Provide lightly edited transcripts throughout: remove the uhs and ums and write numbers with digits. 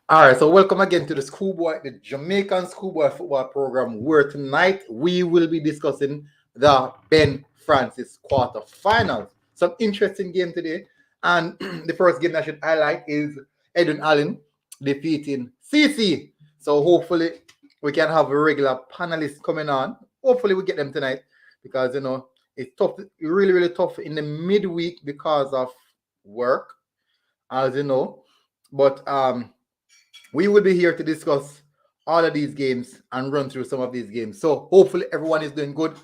All right, so welcome again to the Jamaican Schoolboy Football Program, where tonight we will be discussing the Ben Francis quarterfinals. Some interesting game today, and the first game I should highlight is Edwin Allen defeating CC. So hopefully we can have a regular panelist coming on. Hopefully we get them tonight because it's tough, really tough in the midweek because of work, as you know. But we will be here to discuss all of these games and run through some of these games. So hopefully everyone is doing good.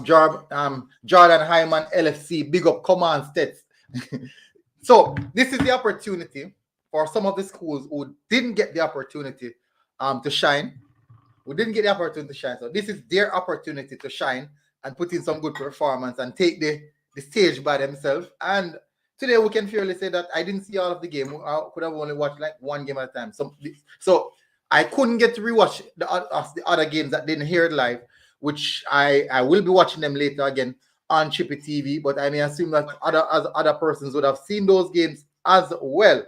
Jordan Hyman, LFC, big up, come on, STETHS. So this is the opportunity for some of the schools who didn't get the opportunity to shine. Who didn't get the opportunity to shine. So this is their opportunity to shine and put in some good performance and take the stage by themselves. And today we can fairly say that I didn't see all of the game. I could have only watched like one game at a time. So I couldn't get to rewatch the other games that didn't hear it live, which I will be watching them later again on Chippy TV. But I may assume that other persons would have seen those games as well.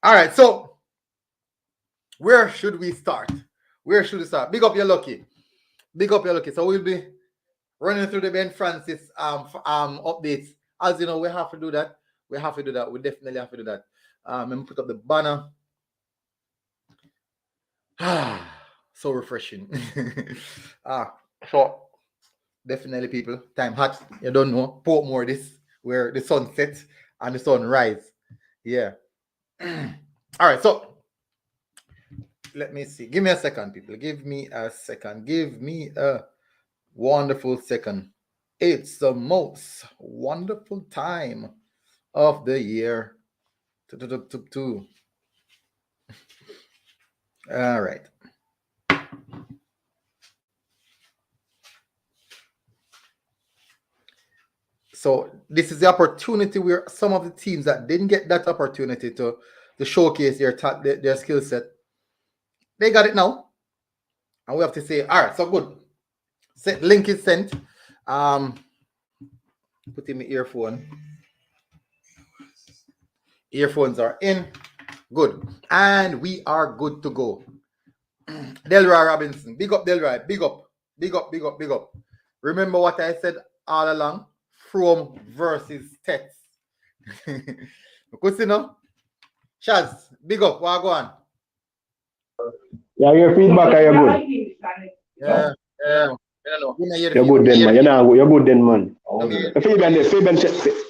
All right, so where should we start? Big up your lucky. So we'll be running through the Ben Francis updates. As you know, we have to do that. We definitely have to do that. Let me put up the banner. So refreshing. So definitely, people, time hot. You don't know Portmore, this where the sun sets and the sun rise. Yeah. All right. So let me see. Give me a second, people. Give me a wonderful second. It's the most wonderful time of the year. All right. So this is the opportunity where some of the teams that didn't get that opportunity to showcase their skill set, they got it now. And we have to say, all right, so good. Link is sent. Put in my earphone. Earphones are in. Good. And we are good to go. Delroy Robinson. Big up, Delroy. Big up. Remember what I said all along? Frome versus STETHS. Because, Shaz, big up. What go on? Yeah, your feedback are good. Yeah. You're good then, man. You're good then, man.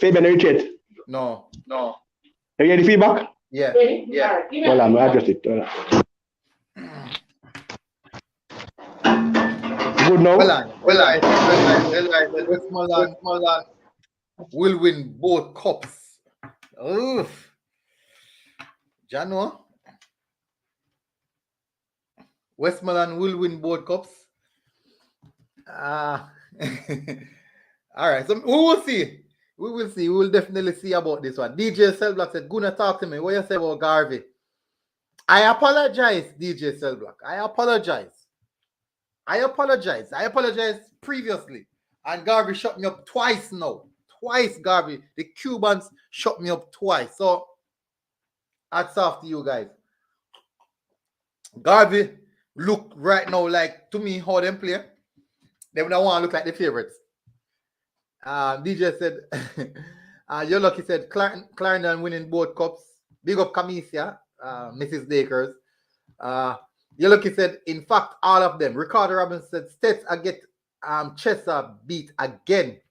Fabian Richard. No. You hear the feedback? Yeah. Well, I'm adjust it. Good now? Well, Westmoreland will win both cups. Oof. Jano. Westmoreland will win both cups. All right, so we will see. We will definitely see about this one. DJ Cellblock said, "Gonna talk to me. What you say about Garvey?" I apologize, DJ Cellblock. I apologize previously. And Garvey shut me up twice now. Garvey. The Cubans shut me up twice. So, hats off to you guys. Garvey look right now like, to me, how them play. They don't want to look like the favorites. DJ said, you're lucky, said, Clarendon winning both cups. Big up Kamisia, Mrs. Dakers. You're lucky, said, in fact, all of them. Ricardo Robbins said, STETHS I get Chester beat again.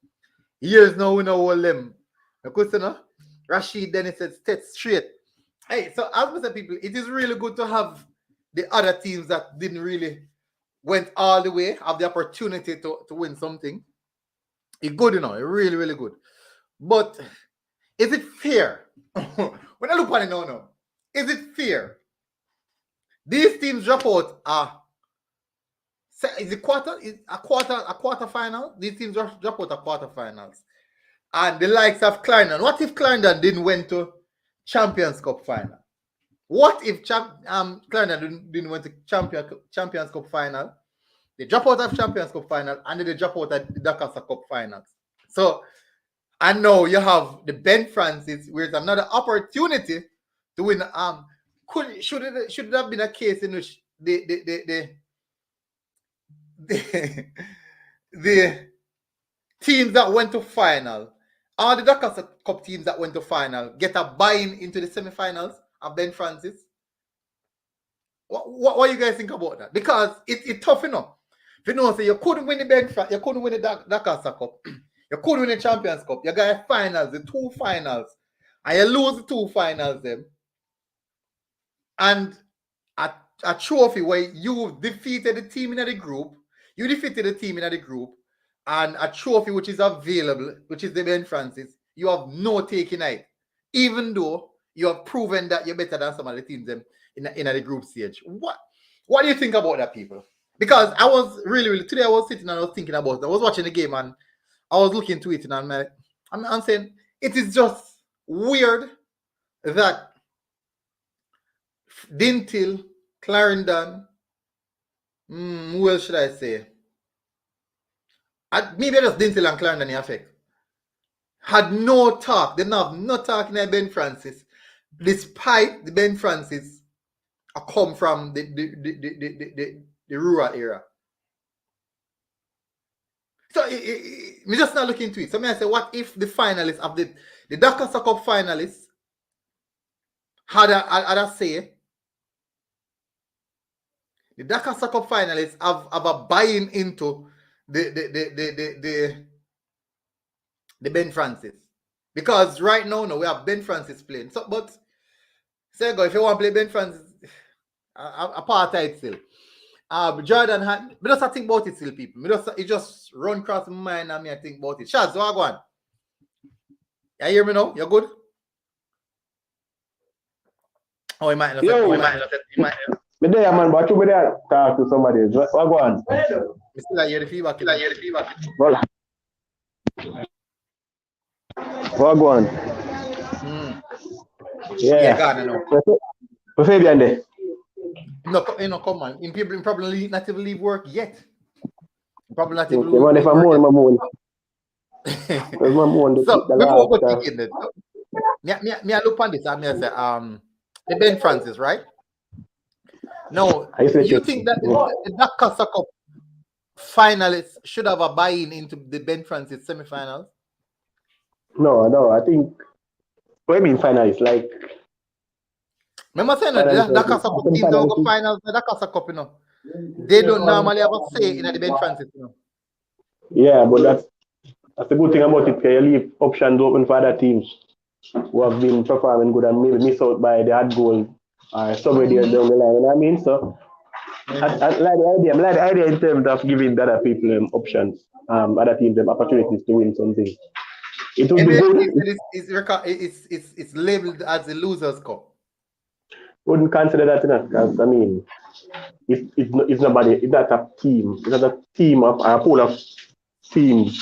Years now we know all them. Rashid Dennis said, STETHS straight. Hey, so as I said, people, it is really good to have the other teams that didn't really went all the way, have the opportunity to win something. It's good, really, really good. But is it fair? When I look at it now, is it fair? These teams drop out is a quarter final? These teams drop out a quarterfinals. And the likes of Clarendon. What if Clarendon didn't went to Champions Cup final? What if Clarendon didn't went to Champions Cup final? They drop out of Champions Cup final and then they drop out at the Dakasa Cup finals. So, and now you have the Ben Francis, where it's another opportunity to win. Should it have been a case in which the teams that went to final, all the Dakar Cup teams that went to final, get a buy-in into the semi-finals of Ben Francis? What you guys think about that? Because it's tough enough. If you know, say you couldn't win the you couldn't win the Dakar Cup, you couldn't win the Champions Cup, you got finals, the 2 finals, and you lose the 2 finals them. And a trophy where you defeated the team in the group, and a trophy which is available, which is the Ben Francis, you have no take in it, even though you have proven that you're better than some of the teams them in the group stage. What do you think about that, people? Because I was really today I was sitting and I was thinking about it. I was watching the game and I was looking to it and I'm saying it is just weird that Dintil, Clarendon, who else should I say? Maybe just Dintil and Clarendon in effect. Had no talk. They didn't have no talk in the Ben Francis. Despite the Ben Francis come from the rural area. So we just not looking into it. So I say, what if the finalists of the Dakar Cup finalists had a say? The Dakar Cup finalists have a buy-in into the Ben Francis. Because right now we have Ben Francis playing. So, but say go if you want to play Ben Francis, apartheid still. Jordan had, but just think about it still, people. It just run across my mind and me I think about it. Shaz, what go on? You hear me now? You're good? Oh, you might not. Yo, you might not. Me there, man, but you be there talk to somebody. What go on? You still hear the feedback. Well, what go on? Yeah, God, I know. What's Fabian there? No, come on. In people probably not even leave work yet. Probably not even leave work. If I'm moon. So before we go begin, me I look on this and me I say the Ben Francis, right? No, you think that the Dakar Cup finalists should have a buy-in into the Ben Francis semi-finals? No, I think what I mean finalists like. Remember saying that the Dakar Cup teams that go finals, the Dakar Cup, they don't normally have a say in the Ben Francis, Yeah, but that's the good thing about it. You leave options open for other teams who have been performing good and maybe miss out by the hard goal or somewhere there down the line. You know what I mean? So I like the idea in terms of giving the other people options, other teams them opportunities to win something. It would be good. It's labeled as the Losers Cup. Wouldn't consider that because I mean, it's nobody. It's not a team. It's not a team of a pool of teams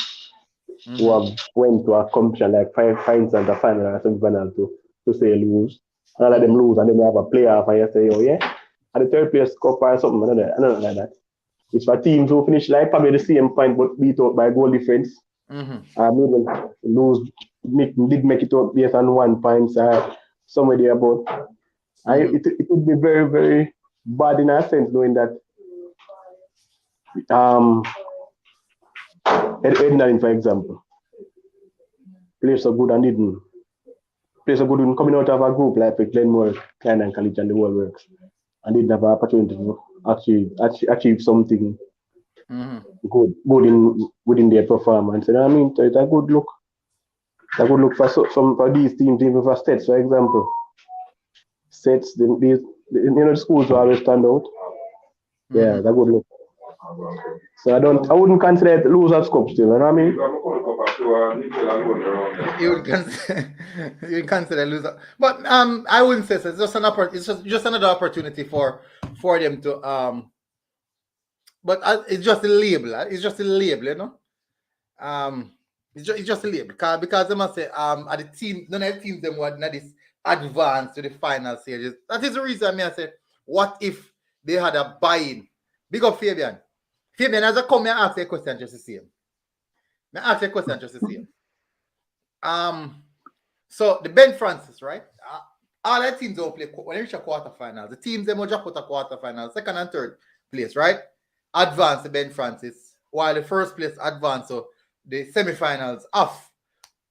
who have went to a competition like for instance, a final or semi-final to say lose. And let them lose and then they have a playoff and you say, oh yeah, at the third place cup or something, another like that. It's for teams who finish like probably the same point but beat out by goal difference. Maybe lose, did make it out based on 1 point somewhere there, but it would be very, very bad in a sense knowing that Edwin, for example, plays so good and didn't play so good in coming out of a group like Glenmore, Klein and College and the World Works, and didn't have an opportunity to achieve something good within their performance. You know what I mean? So it's a good look. A good look for these teams, even for STETHS, for example. STETHS, the schools will always stand out. Yeah, it's a good look. So I wouldn't consider it losers cup still, you know what I mean? You would consider loser, but I wouldn't say so. It's just another opportunity for them to but it's just a label. It's just a label, you know. It's just a label because they must say at the team, none of the teams them were not this advanced to the final stages. That is the reason I say, what if they had a buy-in? Big up Fabian. Fabian, as I come here, I ask you a question just to see him. So the Ben Francis, right? all the teams will play when they reach a quarterfinals. The teams they will drop out a quarterfinals, second and third place, right? Advance to Ben Francis, while the first place advance to the semifinals of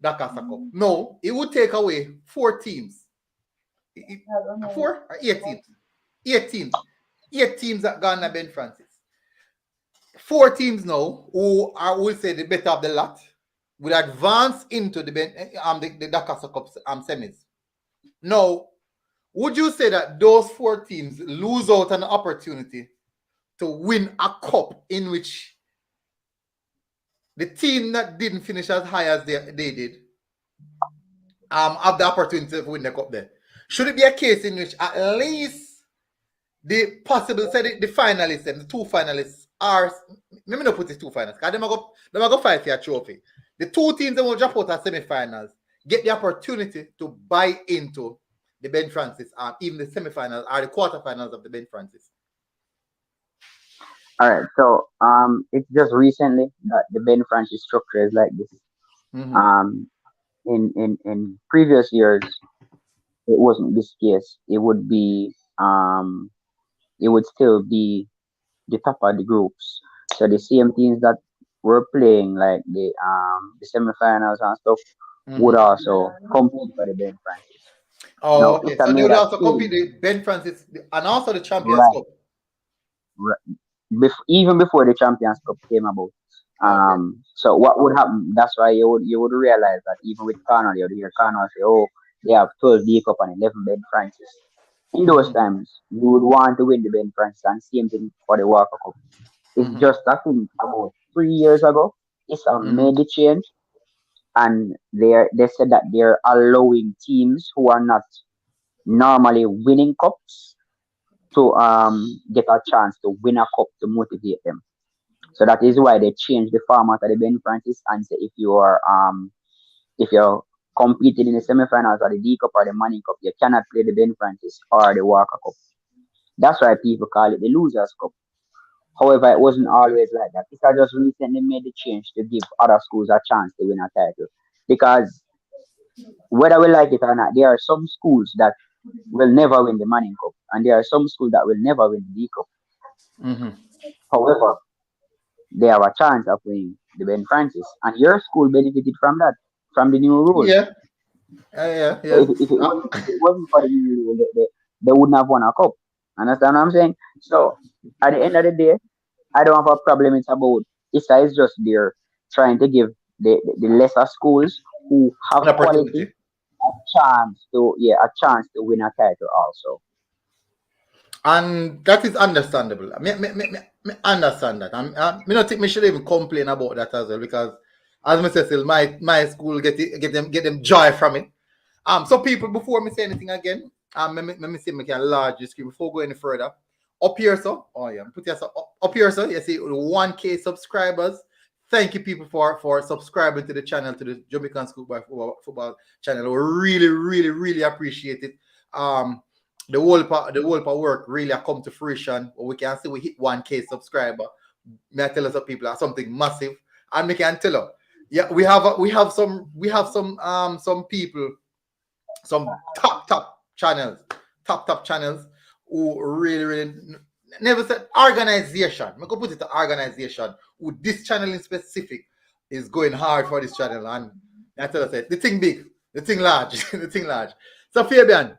the Casa Cup. No, it would take away 4 teams. 4 or 8 teams. 8 teams. 8 teams that gone to Ben Francis. 4 teams now who are, will say, the better of the lot will advance into the Casa Cup semis. Now, would you say that those 4 teams lose out an opportunity to win a cup in which the team that didn't finish as high as they did have the opportunity to win the cup there? Should it be a case in which at least the possible, say the finalists, the 2 finalists are, let me not put the 2 finalists, because they go fight for a trophy. The 2 teams that will drop out at semifinals get the opportunity to buy into the Ben Francis, even the semifinals or the quarterfinals of the Ben Francis. All right, so it's just recently that the Ben Francis structure is like this. In previous years, it wasn't this case. It would be it would still be the top of the groups. So the same teams that were playing like the semifinals and stuff would also compete for the Ben Francis. Oh, Now, okay. it's a So they made would a also team, compete the Ben Francis and also the Champions right? Cup. Even before the Champions Cup came about. Okay. So what would happen? That's why you would realize that even with Connor, you would hear Connor say, "Oh, they have 12 D Cup and 11 Ben Francis." In those times, you would want to win the Ben Francis, and same thing for the Walker Cup. It's just, I think, about 3 years ago, it's made the change, and they said that they're allowing teams who are not normally winning cups to get a chance to win a cup to motivate them. So that is why they changed the format of the Ben Francis and say if you're competing in the semifinals or the D Cup or the Money Cup, you cannot play the Ben Francis or the Walker Cup. That's why people call it the Losers Cup. However, it wasn't always like that. It has just recently made the change to give other schools a chance to win a title. Because whether we like it or not, there are some schools that will never win the Manning Cup, and there are some schools that will never win the D Cup. However, they have a chance of winning the Ben Francis, and your school benefited from that, from the new rules. Yeah. So if it wasn't for the new rule, they wouldn't have won a cup. Understand what I'm saying? So at the end of the day, I don't have a problem. It's about ISA is just there trying to give the lesser schools who have An quality opportunity. a chance to win a title also. And that is understandable. Me understand that. I don't think me should even complain about that as well, because as I said, still my school get them joy from it. So people, before me say anything again, let me see if I can enlarge the screen before going any further. Up here, so put yourself up here, so you see 1K subscribers. Thank you, people, for subscribing to the channel, to the Jamaican Schoolboy Football channel. We really appreciate it. The whole part of work really come to fruition. We can see we hit 1K subscriber. May I tell us that people are something massive, and we can tell you, yeah, we have some people, some top channels who really never said organization. I could put it to organization. Who this channel in specific is going hard for this channel, and I tell us that the thing big, the thing large, the thing large. So Fabian.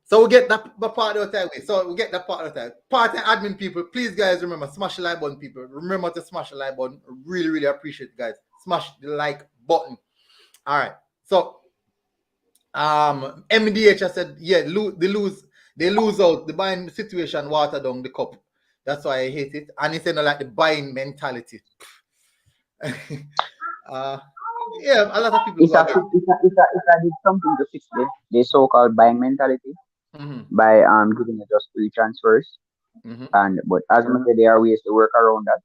So we get that part of the time. So we get that part of the time. Part and admin people, please guys remember, smash the like button, people. Remember to smash the like button. Really appreciate it, guys. Smash the like button. All right. So MDH has said, yeah, they lose out. The buying situation water down the cup. That's why I hate it. And it's like the buying mentality. Yeah, a lot of people If I did something to fix the so-called buying mentality by giving it just free transfers, but as I said, there are ways to work around that.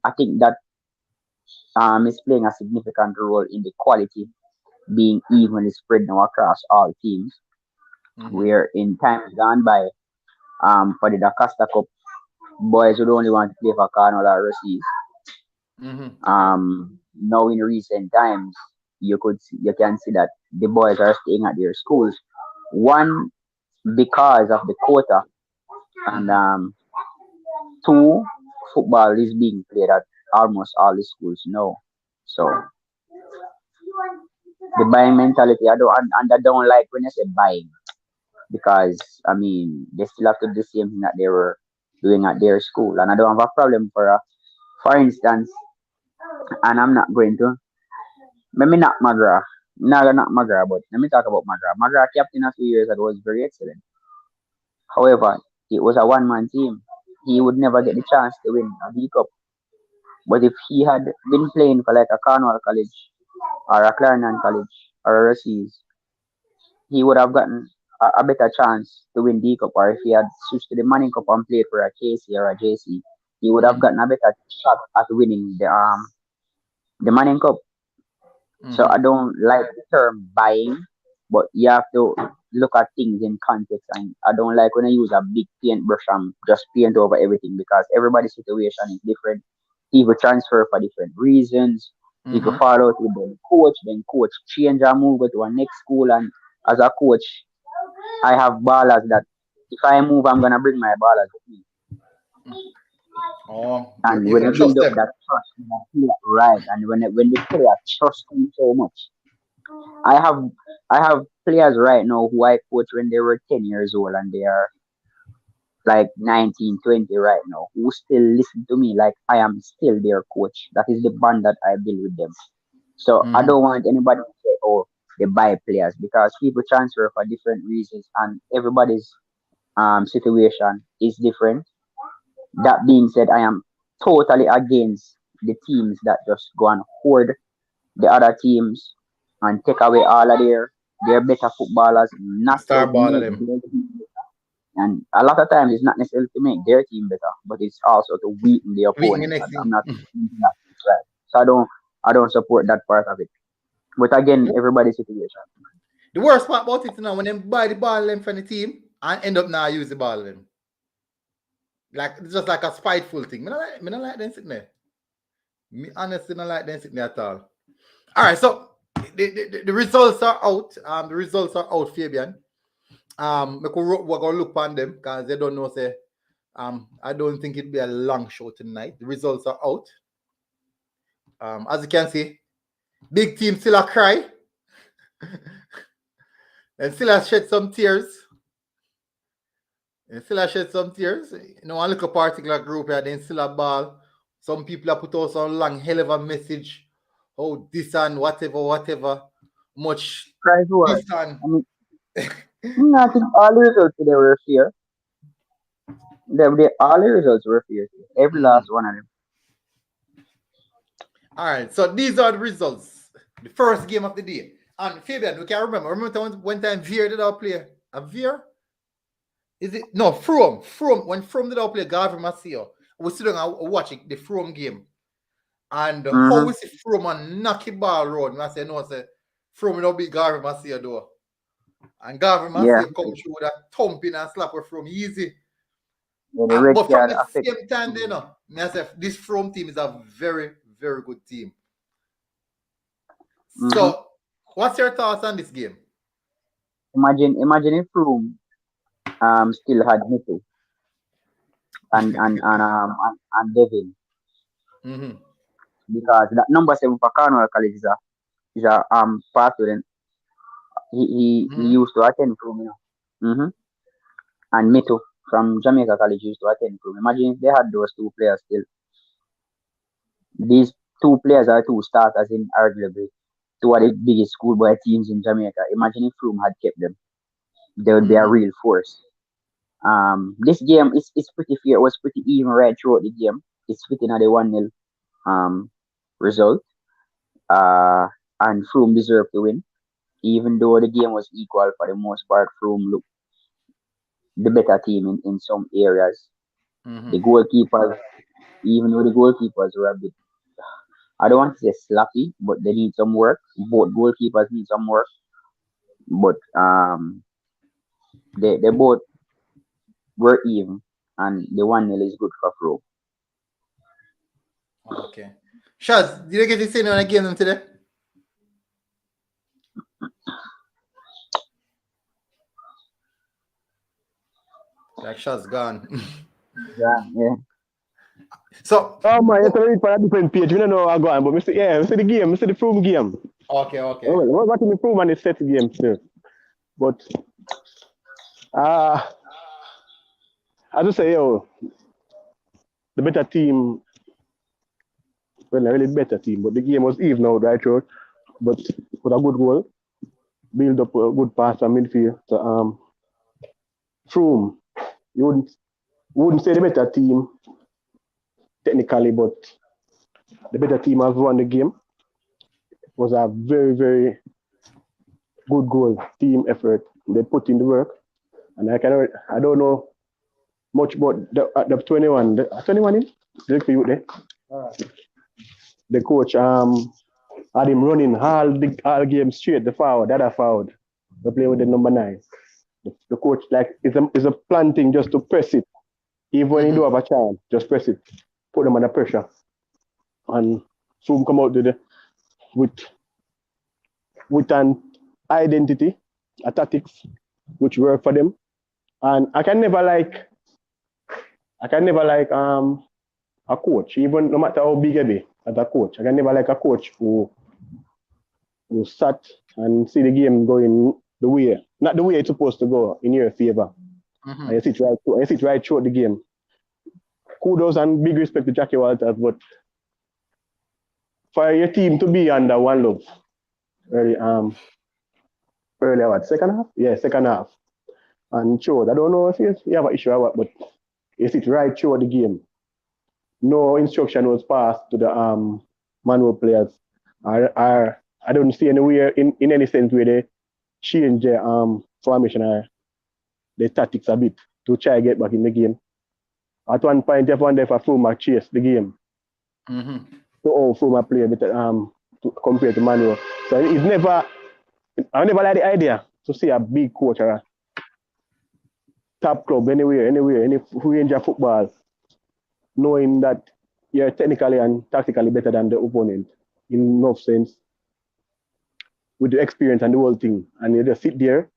I think that is playing a significant role in the quality being evenly spread now across all teams. Where in times gone by, for the Dacosta Cup, boys would only want to play for Carnal or Rossis. Now in recent times, you can see that the boys are staying at their schools One, because of the quota, and two, football is being played at almost all the schools now. So the buying mentality, I don't like when I say buying, because I mean they still have to do the same thing that they were doing at their school, and I don't have a problem for instance, and I'm not going to. Let me not Magra. Not Magra, but let me talk about Magra. Magra captain a few years ago was very excellent. However, it was a one-man team. He would never get the chance to win a B Cup. But if he had been playing for like a Cornwall College or a Clarendon College or a Russies, he would have gotten a better chance to win D Cup. Or if he had switched to the Manning Cup and played for a KC or a JC, he would have gotten a better shot at winning the Manning Cup. So I don't like the term buying, but you have to look at things in context. And I don't like when I use a big paintbrush and just paint over everything, because everybody's situation is different. People transfer for different reasons. People fall out with the coach, then coach change and move to a next school. And as a coach, I have ballers that if I move, I'm gonna bring my ballers with me. Oh, And when you I trust build up them. that trust, when I feel right, and when the player trusts me so much, I have I have players right now who I coach when they were 10 years old, and they are like 19, 20 right now, who still listen to me like I am still their coach. That is the bond that I build with them. So I don't want anybody to say, oh, they buy players, because people transfer for different reasons, and everybody's situation is different. That being said, I am totally against the teams that just go and hoard the other teams and take away all of their better footballers, not Star to ball of make them. their team better. And a lot of times it's not necessarily to make their team better, but it's also to weaken the Weaken the opponent. next And I'm thing. not thinking that it's right. So I don't support that part of it. But again, everybody's situation. The worst part about it now, when they buy the ball them from the team and end up now use the ball them. Like it's just like a spiteful thing. Me not like them sitting there. Me honestly not like them sitting there at all. All right, so the results are out. The results are out, Fabian. We're gonna look on them because they don't know. Say, I don't think it'll be a long show tonight. The results are out. As you can see, big team still a cry and still a shed some tears. And still I shed some tears. You know, one little particular group here, then still a ball. Some people have put out some long hell of a message. Oh, this and whatever. Much Price war. this and I mean, I think all the results today were fair. All the results were fair. Every last one of them. all right. So these are the results. The first game of the day. And Fabian, we can remember. Remember one time Veer did our play? A Veer? Is it no Frome? Frome, when Frome did our play Garvey Masio, we sit down and watching the Frome game. And how we see Frome and knock the ball road. And I say, no, I say, Frome don't beat Garvey Masio though. And Garvey Yeah. Masio come through with a thumping and slap with Frome easy. Yeah, the red But from card the affected. same time, you know, I say, this Frome team is a very, very good team. So, what's your thoughts on this game? Imagine if Frome still had Nico and Devin, because that number 7 for Cornwall College is a pass student. He used to attend Frome, you know. And Mito from Jamaica College used to attend Frome. Imagine if they had those two players still. These two players are two starters in arguably two of the biggest schoolboy teams in Jamaica. Imagine if Frome had kept them. They would be a real force. This game is pretty fair. It was pretty even right throughout the game. It's fitting at the 1-0 result. And Frome deserved to win. Even though the game was equal for the most part, Frome looked the better team in some areas. The goalkeepers, even though the goalkeepers were a bit, I don't want to say sloppy, but they need some work. Both goalkeepers need some work. But they both were even, and the 1-0 is good for Frome. Okay. Shaz, did you get to see anyone again them today? Like shot's gone. Yeah. So Oh man, it's already for a different page. We don't know how I go on, but we see the game, we see the Frome game. okay. Oh, well, what in the Frome and the STETHS game still. But I just say, the better team, well, a really better team, but the game was even out, right, George? But with a good goal, build up a good pass and midfield. So, Frome, you wouldn't say the better team technically, but the better team has won the game. It was a very, very good goal, team effort. They put in the work, and I don't know much about the 21. The 21 in the youth there. The coach had him running all games straight. The other forward. We play with the number 9. The coach is a planting just to press it. Even when you do have a chance, just press it. Put them under pressure. And soon come out with an identity, a tactics, which work for them. And I can never like a coach, even no matter how big I be as a coach. I can never like a coach who sat and see the game going not the way it's supposed to go in your favor. And you sit right through the game. Kudos and big respect to Jackie Walters, but for your team to be under one love, early what, second half? Yeah, second half. And sure, I don't know if you have an issue or what, but you sit right through the game. No instruction was passed to the manual players. I don't see anywhere in any sense where they change their formation or their tactics a bit to try to get back in the game. At one point, everyone there for Frome chase the game. So Frome play better compared to manual. So I never like the idea to see a big coach or a top club anywhere, any range of football, knowing that you're technically and tactically better than the opponent in enough sense with the experience and the whole thing. And you just sit there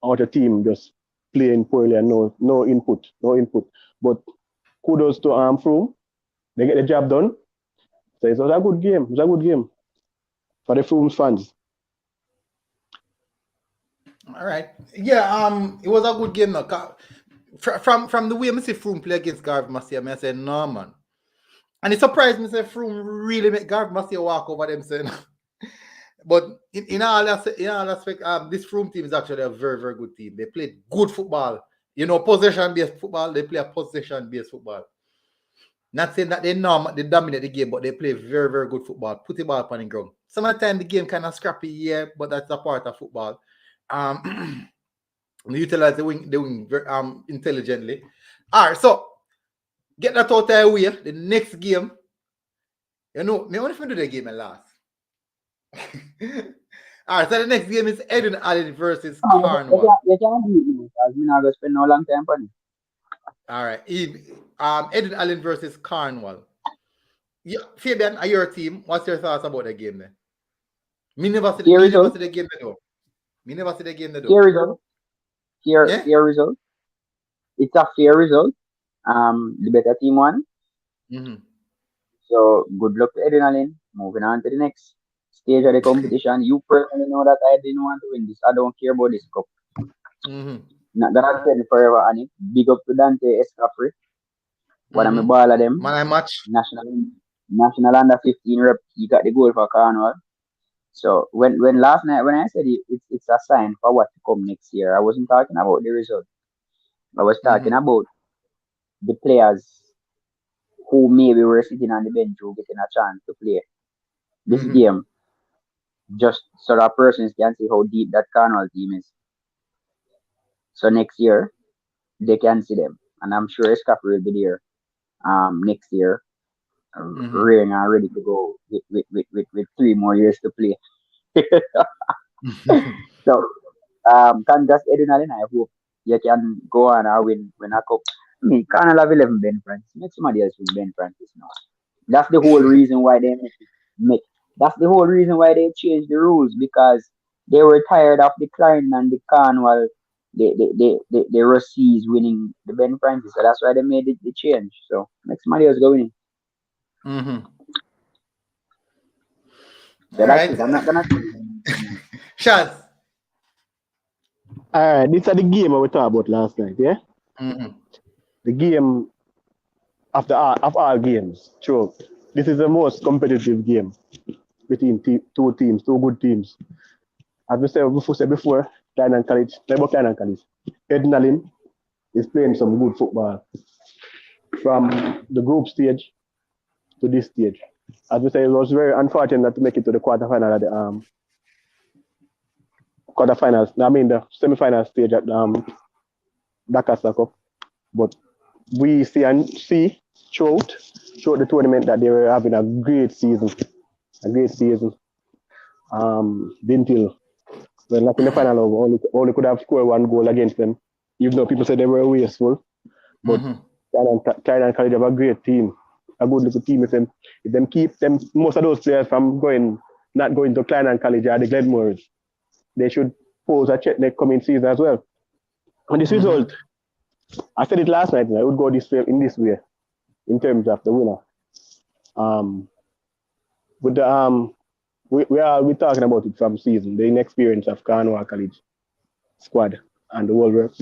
out your team just playing poorly and no input. But kudos to Frome. They get the job done. So it was a good game. It was a good game for the Frome fans. All right. Yeah, it was a good game now. From the way I see Frome play against Garv Masia, I say, no man. And it surprised me say Frome really make Garv Masia walk over them saying. But in all aspects, this Frome team is actually a very, very good team. They play good football. Possession-based football. They play a possession-based football. Not saying that they dominate the game, but they play very, very good football. Put the ball upon the ground. Some of the time the game kind of scrappy, yeah, but that's a part of football. They utilize the wing very, intelligently. All right, so get that out of the way. The next game, me only if I do the game and last. All right, so the next game is Edwin Allen versus Cornwall. You can't beat me because I'm not going to spend no long time on it. All right, Edwin Allen versus Cornwall. Yeah, Fabian, are your team? What's your thoughts about the game then? Me never see the game though. Fair result. It's a fair result. The better team won. So good luck to Edwin Allen. Moving on to the next stage of the competition. You personally know that I didn't want to win this. I don't care about this cup. Not that I've said forever on it. Big up to Dante Escafrey. One of my ball of them. My match. National under 15 rep. He got the goal for Cornwall. So when last night when I said it's a sign for what to come next year, I wasn't talking about the result. I was talking about the players who maybe were sitting on the bench who getting a chance to play this game. Just so that persons can see how deep that Cornwall team is. So next year they can see them. And I'm sure Escafrey will be there next year. Rearing and ready to go with 3 more years to play. So, congrats Edwin Allen. I hope you can go on and win a cup. I mean, Cornwall have 11 Ben Francis. Make somebody else win Ben Francis now. That's the whole reason why they That's the whole reason why they changed the rules, because they were tired of the Klein and the Cornwall the Russies winning the Ben Francis, so that's why they made the change. So next Marius going in. Mm-hmm. So All that's right. it. I'm not gonna say anything. Shaz. All right, this is the game we talked about last night, yeah? Mm-hmm. The game of all games. Sure. This is the most competitive game between two teams, two good teams. As we said before, Klein College, Edwin is playing some good football from the group stage to this stage. As we said, it was very unfortunate to make it to the quarterfinal at the the semi-final stage at Dakar Cup. But we see throughout the tournament that they were having a great season. Until well, like in the final, only could have scored one goal against them, even though people said they were wasteful. But Carolina College have a great team, a good little team. If them keep them, most of those players from not going to Carolina College or the Glenmores, they should pose a check next coming season as well. And this result, I said it last night, I would go this way in terms of the winner. With the we're talking about it from season, the inexperience of Cornwall College squad and the world reps.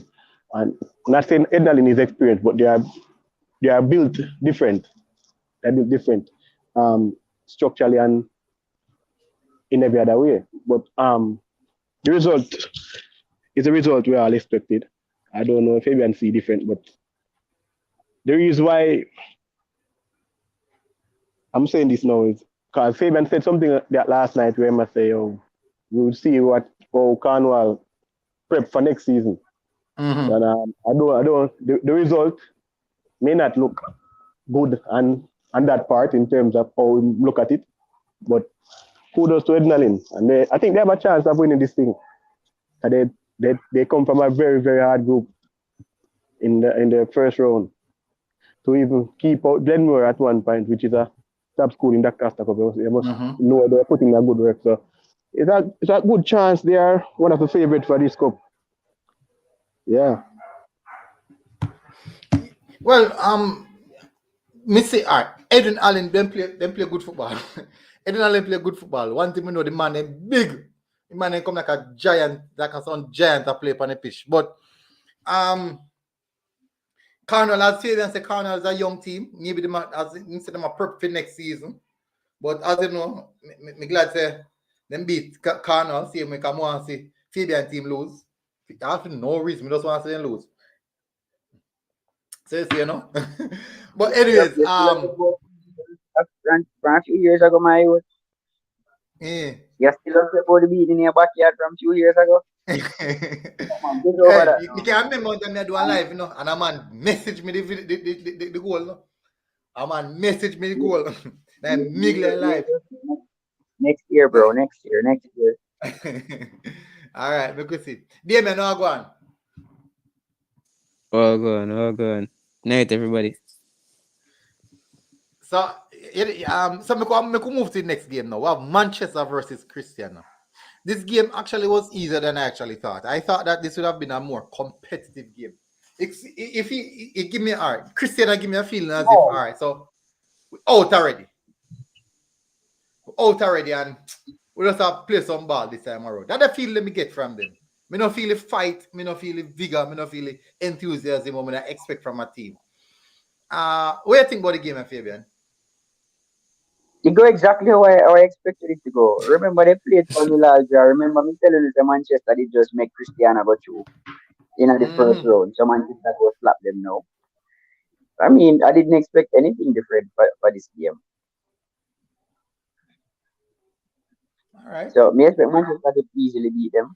And I'm not saying Ednalin is experienced, but they are built different. They're built different structurally and in every other way. But the result is a result we all expected. I don't know if everyone see different, but the reason why I'm saying this now is because Fabian said something that last night where I must say, we'll see how Cornwall prep for next season. And the result may not look good on that part in terms of how we look at it, but kudos to Ednalin. And I think they have a chance of winning this thing. They come from a very, very hard group in the first round to even keep out Glenmore at one point, which is a top school in that Costa Cup. They must know they're putting in a good work. So it's a good chance they are one of the favorites for this cup. Yeah. Well, me say, all right, Edwin Allen, them play good football. Edwin Allen play good football. One thing we know, the man is big. The man come like a giant, like a son giant to play on the pitch. But Cornwall, I'll say them say Cornwall is a young team. Maybe them instead of a prep for next season. But as you know, me glad say them beat Cornwall. See me come on see Fabian team lose. After no reason, we just want to see them lose. So you know. But anyways, from a few years ago, my youth. yeah. You still have to beat in your backyard from 2 years ago. Come on, get over that. You can remember them I do one live, you know, and a man message me the goal, you know. A man message me the goal. Then Miguel live. Next year, bro. Next year. All right, we could see. Damien, now go on. All good. Night, everybody. So, so we could move to the next game now. We have Manchester versus Christian now. This game actually was easier than I actually thought. I thought that this would have been a more competitive game. If he give me all right, Christian give me a feeling as if all right, so we're out already, and we just have to play some ball this time around. That's the feeling me get from them. Me not feel the fight, me not feel the vigor, me not feel the enthusiasm I expect from a team. What do you think about the game, Fabian? It go exactly how I expected it to go. Remember they played for Milalja. Remember me telling you that Manchester did just make Cristiano go through in the first round. So Manchester go slap them now. I mean, I didn't expect anything different for this game. All right. So me expect Manchester to easily beat them,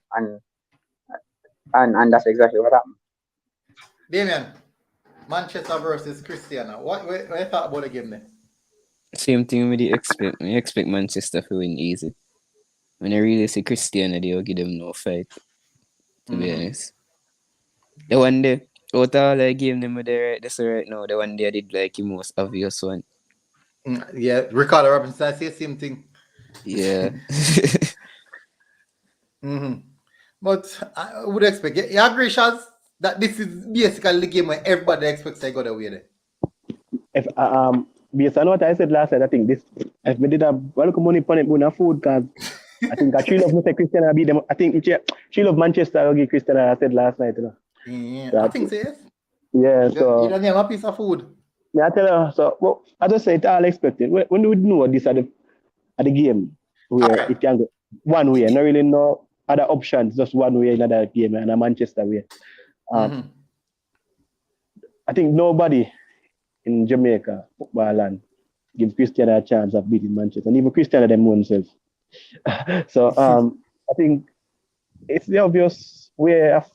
and that's exactly what happened. Damien, Manchester versus Cristiano. What you thought about the game then? Same thing we expect. We expect Manchester to win easy. When I really see Cristiano, they'll give them no fight. To be honest. The one day, out of all I game them with this right now, the one day I did like the most obvious one. Yeah, Ricardo Robinson, I say the same thing. Yeah. But I would expect. You agree, Shaz, that this is basically the game where everybody expects they go the way there. If based on what I said last night, I think this if we did a welcome money on it, on food because I think that she love Mr. Cristiano beat them. I think she love Manchester will give Cristiano. I said last night, Yeah, I think so, yes. Yeah, You so don't name a piece of food. yeah, I tell her. So well, I just say it all expected. When we know this at the game where Alright. it can go one way, not really no other options, just one way in another game and a Manchester way. I think nobody in Jamaica football land give Cristiano a chance of beating Manchester, and even Cristiano them himself. So I think it's the obvious way of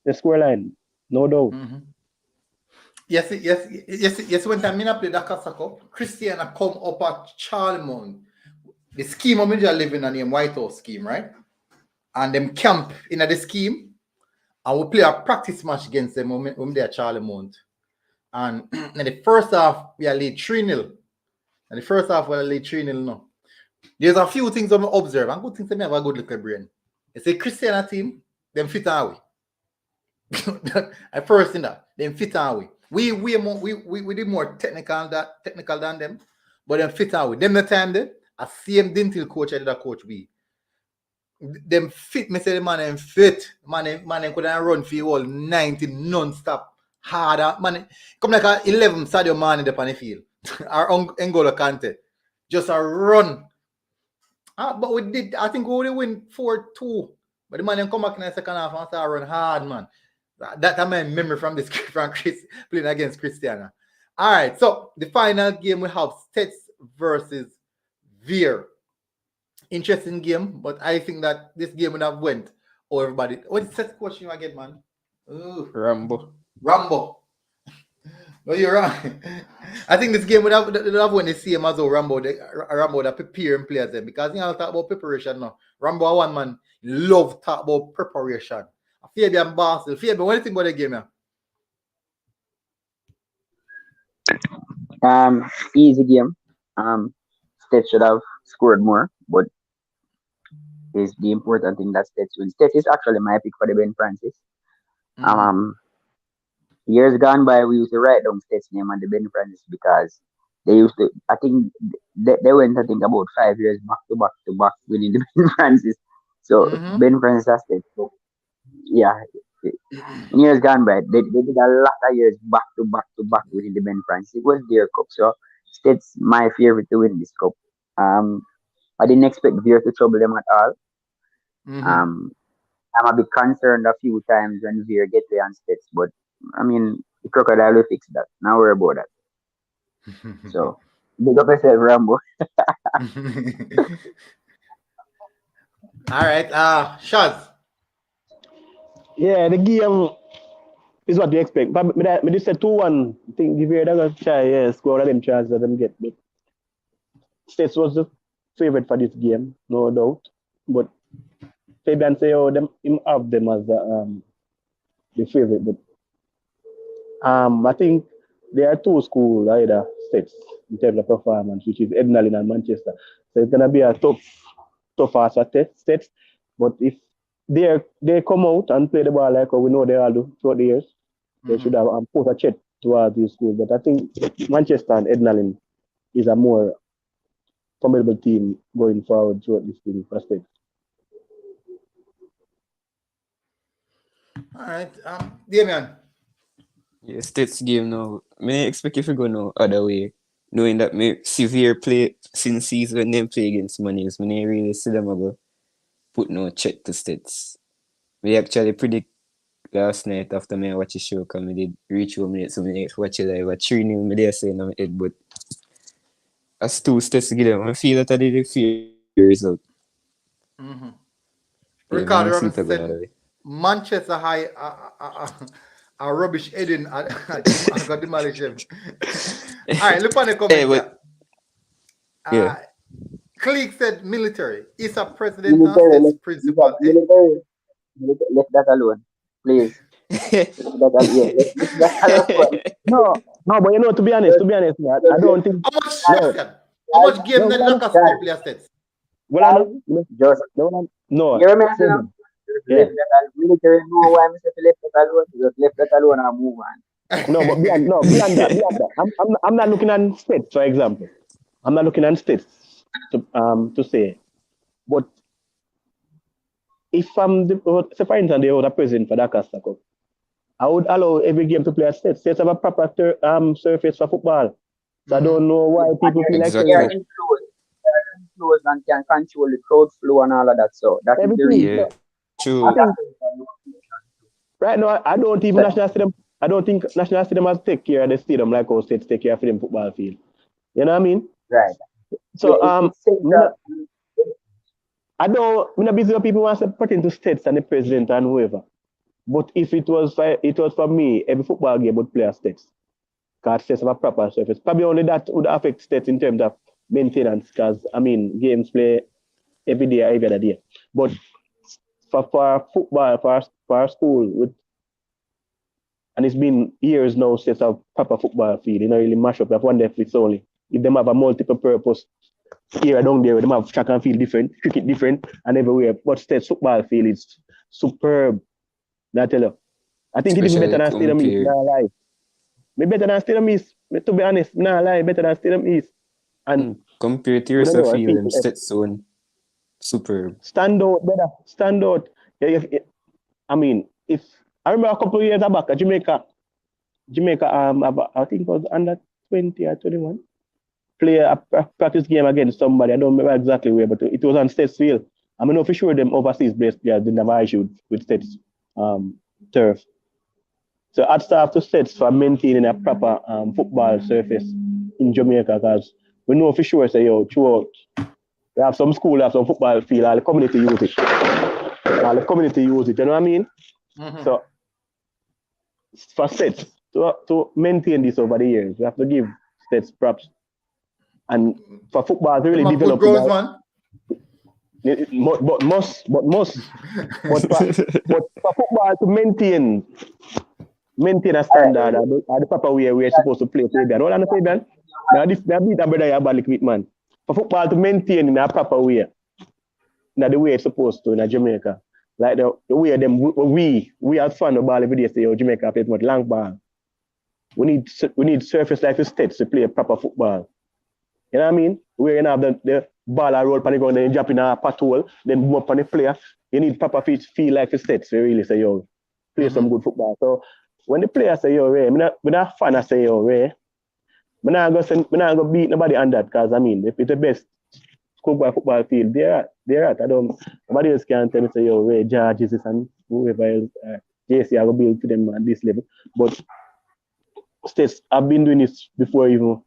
the scoreline, no doubt. Yes. When time I play the Casa Cup, Cristiano come up at Charlemont. The scheme of media living on the White House scheme, right? And them camp in the scheme, and we play a practice match against them when they are Charlemont. And in the first half, we are lead 3-0. And the first half, we are lead 3-0 now. There's a few things I'm observe, and good things they have a good little brain. It's a Cristiano team, them fit away. I first in that, them fit away. We did more technical than them, but them fit away. Them the time there, a same dental coach I did a coach be. Them fit, me say the man them fit. Man couldn't run for all 90 non-stop. Harder. Man, come like a 11 Sadio Mane up on the field. Our N'Golo Kante. Just a run. But we did, I think we only win 4-2. But the man then come back in the second half and start run hard, man. That's my memory from this from Chris playing against Cristiano. All right, so the final game we have STETHS versus Veer. Interesting game, but I think that this game would have went over everybody. What's the question you again, man? Ooh. Rambo. No, you're wrong. I think this game would have won the same as Rambo that preparing players then, because you know talk about preparation now. Rambo one man love talk about preparation. Fabian Basel. Fabian, what do you think about the game here? Easy game. STETHS should have scored more, but is the important thing that STETHS wins. STETHS is actually my pick for the Ben Francis. Years gone by, we used to write down STETHS name on the Ben Francis because they used to. I think they went. I think about 5 years back to back winning the Ben Francis. So Ben Francis has STETHS. So, yeah, in years gone by, they did a lot of years back to back winning the Ben Francis. It was their cup, so STETHS my favorite to win this cup. I didn't expect Veer to trouble them at all. I'm a bit concerned a few times when Veer get there on STETHS, but I mean the crocodile will fix that. Now worry about that. So big up yourself, Rambo. All right, Shaz. Yeah, the game is what you expect. But me just said 2-1. I think the Veer gonna try, score all them chances that them get. But STETHS was the favorite for this game, no doubt. But Fabian say, him have them as the favorite. But I think there are two schools either STETHS in terms of performance, which is Edwin and Manchester. So it's gonna be a tough ass at STETHS. But if they come out and play the ball like we know they all do throughout the years, they should have put a check towards these schools. But I think Manchester and Edwin is a more formidable team going forward throughout this season for STETHS. All right, Damian. Yeah, STETHS game now. I expect if you go no other way, knowing that me severe play since season when they play against Manies, I really see them go put no check to STETHS. We actually predict last night after me watch the show, because I did reach home minutes, so I watch it live at 3-0, I did say in my head, but as two STETHS give them, I feel that I did a few result. Ricardo Robinson said Manchester High are rubbish Edwin. I got demolished him. All right, look on the comment. Yeah. Click said military. Is a president and STETHS principal. Military. Let that alone, please. No, but you know, to be honest, man, I don't think. How much game did Lancaster play STETHS? Well, Joseph. no. You remember? Yeah. Left that military know why Mr. Left that alone. Just left that alone and move on. No, but beyond that. I'm not looking at states, for example. I'm not looking at states to say. But if I'm say for instance, they were the president for that Costa Cup, I would allow every game to play at states. States have a proper surface for football. So I don't know why people feel like They are Exactly. saying influenced. They are influenced and can control the crowd flow and all of that. So that is the everything. reason. Yeah. So I True. think right now I don't even national stadium. I don't think national stadium has take care of the stadium like our states take care of the football field. You know what I mean? Right. So It's central. I'm not busy with people want to pertain to states and the president and whoever. But if it was for me, every football game would play at states. Because states have a proper surface. Probably only that would affect states in terms of maintenance, because I mean games play every day, every other day. But for football, for our school, and it's been years now since a proper football field, you know, really mash up. You have one depth it's only. If them have a multiple purpose here down there, them have track and field different, cricket different, and everywhere. But state football field is superb. I tell you. I think it is better Especially than Stadium East, compared. nah lie. Me better than Stadium East. To be honest, nah lie, better than Stadium East. And Compared to we don't know, Field and people Stetson. Superb. stand out better, stand out. Yeah, I mean, if I remember a couple of years back, Jamaica, I think it was under 20 or 21, play a practice game against somebody. I don't remember exactly where, but it was on States Field. I mean, for sure, them overseas based players didn't have an issue with States turf. So hats off to States for maintaining a proper football surface in Jamaica, because we know for sure, say, yo, throughout, we have some school, have some football field, all the community use it. All the community use it, you know what I mean? So for States to maintain this over the years, we have to give States props. And for football to really Them have good develop grounds, man. but for football to maintain a standard or the proper way we're supposed to play Fabian. Hold on, Fabian. Now beat a brother you badly quit, man. For football to maintain in a proper way, not the way it's supposed to in Jamaica. Like the way them we as fans of ball every day say, Jamaica plays much long ball. We need surface like the States to play proper football. You know what I mean? Where you have the ball a roll on the ground, then you jump in a patrol, then boom up on the player. You need proper feel like the States. We really say, play some good football. So when the players say, Ray, I'm not a fan of say, Ray, I'm not going to beat nobody on that, because I mean, if it's the best schoolboy football field, they're at. Nobody else can tell me, say, Ray, George, Jesus, and whoever else, JC, I will build to them at this level. But States, I've been doing this before even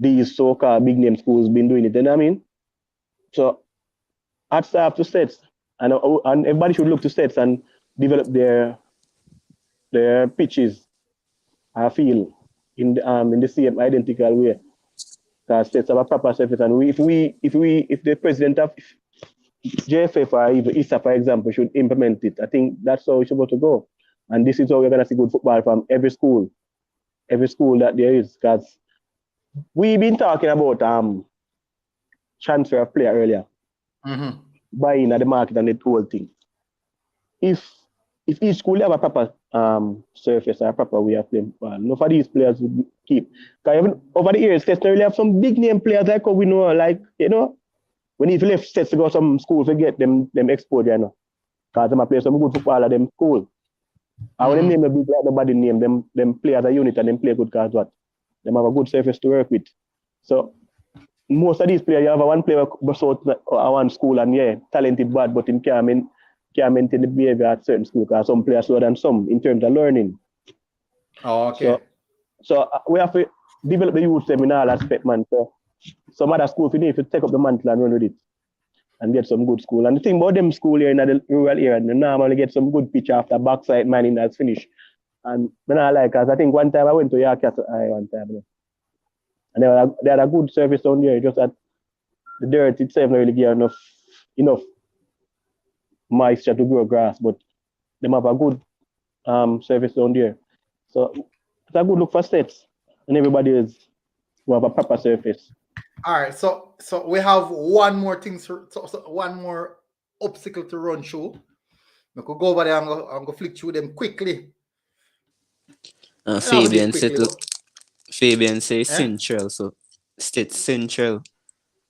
these so-called big name schools been doing it, you know what I mean? So hats off to States, and everybody should look to States and develop their pitches, I feel, in the same identical way. Because States have a proper surface, and if the president of JFF or even ISA, for example, should implement it, I think that's how it's supposed to go. And this is how we're gonna see good football from every school that there is. Because we've been talking about transfer of player earlier, buying at the market and the whole thing. If each school have a proper surface or a proper way of playing football, none of these players would keep. Because even over the years, States really have some big name players like how we know, like, we need to left States to go some school to get them exposure, because them play some good football at them school. And when them name a big like nobody name them play as a unit and them play good, because what? Them have a good surface to work with. So most of these players, you have one player bust out one school and talented bad, but him can't maintain the behavior at certain school, because some players slower than some in terms of learning. Oh, okay. So we have to develop the youth in all aspect, man. So some other schools we need to take up the mantle and run with it and get some good school. And the thing about them school here in the rural area, they normally get some good pitch after backside mining that's finished. And when I like, because I think one time I went to Yarcastle one time, and they had a good service down there, just that the dirt itself not really give enough moisture to grow grass, but they have a good service down there. So it's a good look for States, and everybody is who have a proper surface. All right, so we have one more thing, one more obstacle to run through. I could go over there and go flick through them quickly. Fabian said quickly, Fabian say eh? Central, so State Central.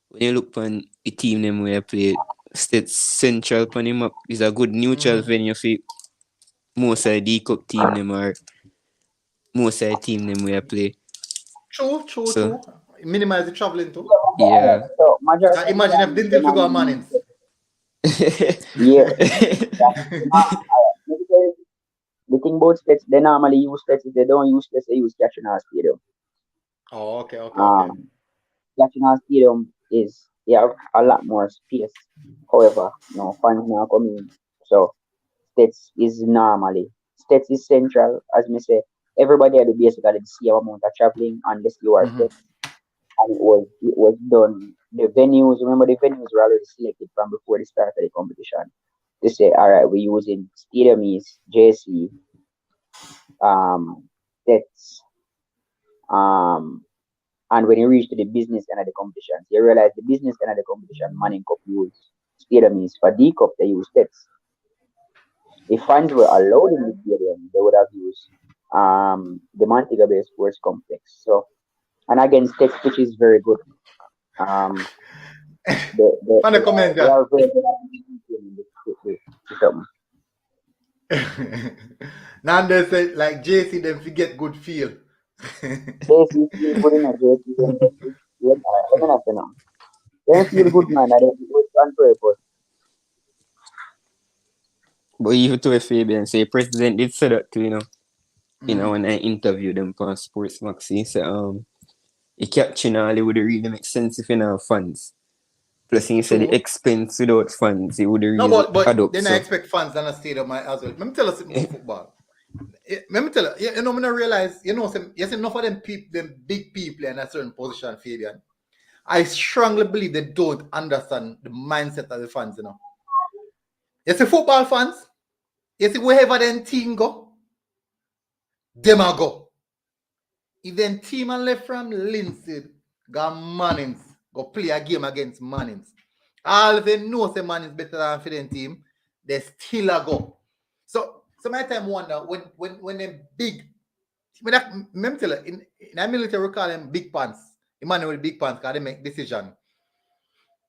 When you look on the team them where play, State Central on him up is a good neutral venue for most of the cup team them or most of the team them where play. True. Minimize the traveling too. Yeah. So majority Imagine if didn't feel go Mannings. Yeah. The thing about Stets, they normally use Stets. If they don't use Stets, they use National Stadium. Oh, okay. National Stadium is you have a lot more space. However, no fans now coming. So Stets is normally Stets is central, as me say. Everybody had to basically the same amount of traveling unless you are Stets. And it was done. The venues, remember the venues were already selected from before the start of the competition. They say, all right, we're using Stadium East, JC, Stets, and when you reach to the business end of the competition, you realize the business end of the competition, Manning Cup use Stadium East. For D Cup, they use Stets. If fans were allowed in the stadium, they would have used the Montego Bay Sports Complex. So, and again, Stets, which is very good. Find a comment, they are very good at something. Now they say like JC them forget good feel. JC feel good in a JC. Let me not say no. They feel good, man. I don't do it on purpose. But even to a Fabian say president did say that too, when I interviewed them for Sports Max, he said the catching all it would really make sense if you have funds. Plus he said the expense without funds it would really but add up. then I expect fans in a stadium as well. Let me tell us about football. Let me tell you, I'm not realize, yes, enough of them people, them big people in a certain position, Fabian. I strongly believe they don't understand the mindset of the fans, You see football fans, you see wherever them team go, them a go. If them team and left from Lindsay, go Mannings, go play a game against Mannings. All of them know say Mannings better than for them team, they still a go. So my time wonder when them big, let me tell you, in a military we call them big pants. Emmanuel big pants because they make decision.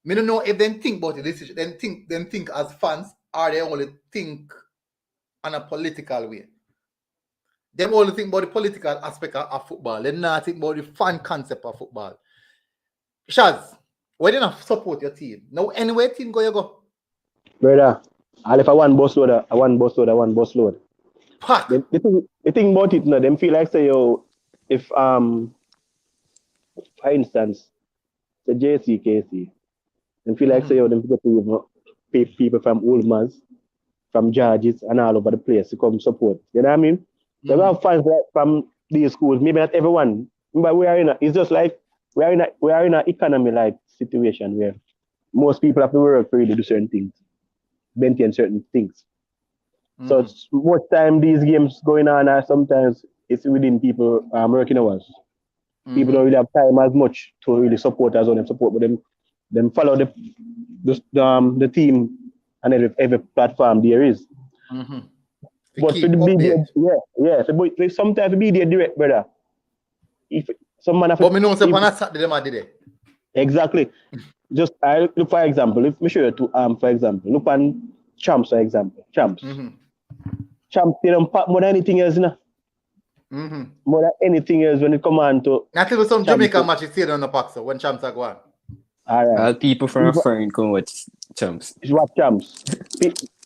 I don't know if they think about the decision, then think as fans, or they only think on a political way. They only think about the political aspect of football. They not think about the fan concept of football. Shaz, why do you not support your team? Now, anywhere team go, you go. Brother, I'll if I want bus load, I want bus load. Pack. The thing about it, them feel like say if for instance, the JCKC, them feel like say them get to pay people from Oldmans, from Georges and all over the place to come support. You know what I mean? They have fans from these schools, maybe not everyone. But it's just like we are in an economy like situation where most people have to work for really do certain things, maintain certain things. So it's most time these games going on sometimes it's within people working hours. People don't really have time as much to really support as well them support, but them follow the team and every platform there is. But for the media, sometimes the media direct, brother. If some man have but me know say on a Saturday them did it. Exactly. Just I look for example. If me show you to for example, look on Champs for example. Champs. Champs they don't pack more than anything else, more than anything else when it come on to. Not even some Jamaican matches still on the pack, so when Champs are going. All right. All people from foreign come watch Champs. Watch Champs.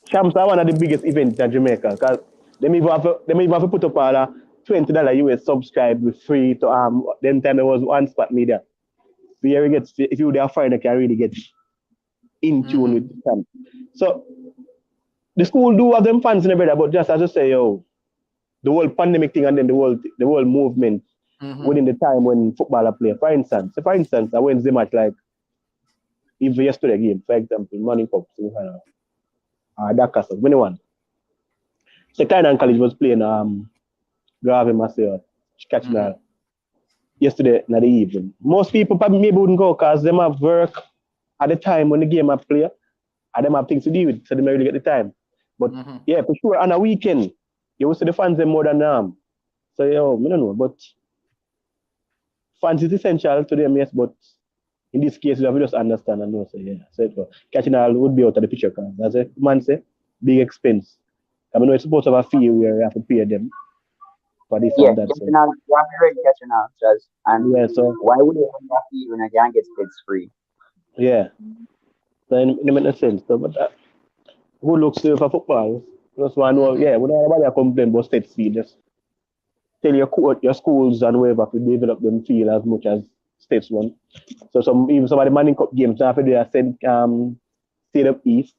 Champs are one of the biggest events in Jamaica because them even have to put up a $20 US subscribe with free to them time there was one spot media. So if you are foreigner can really get in tune with the Champs. So the school do have them fans in the brother, but just as I say, the whole pandemic thing and then the whole movement within the time when footballer play. For instance, a Wednesday match like even yesterday game, for example, Morning Cup, Dakar, anyone. So Kainan College was playing Grave Maceo, catching yesterday in the evening. Most people probably maybe wouldn't go because they have work at the time when the game I play, and them have things to do with, so they may really get the time. But Mm-hmm. yeah, for sure, on a weekend, you will see the fans them more than So yo, I don't know, but fans is essential to them, yes, but in this case, you have to just understand and know. So yeah, so catching all would be out of the picture because as a man say, big expense. I mean, it's supposed to have a fee where you have to pay them for this Yeah, and that. So catching on. You have to ready catching on, just and yeah, so why would you have that fee when I can't get states free? yeah, so it makes no sense. So, but who looks for football? Just want to know, Mm-hmm. yeah, we don't have anybody complain about state fee. Just tell your schools and wherever to develop them feel as much as states one. So even some of the Manning Cup games, after they are sent state up east,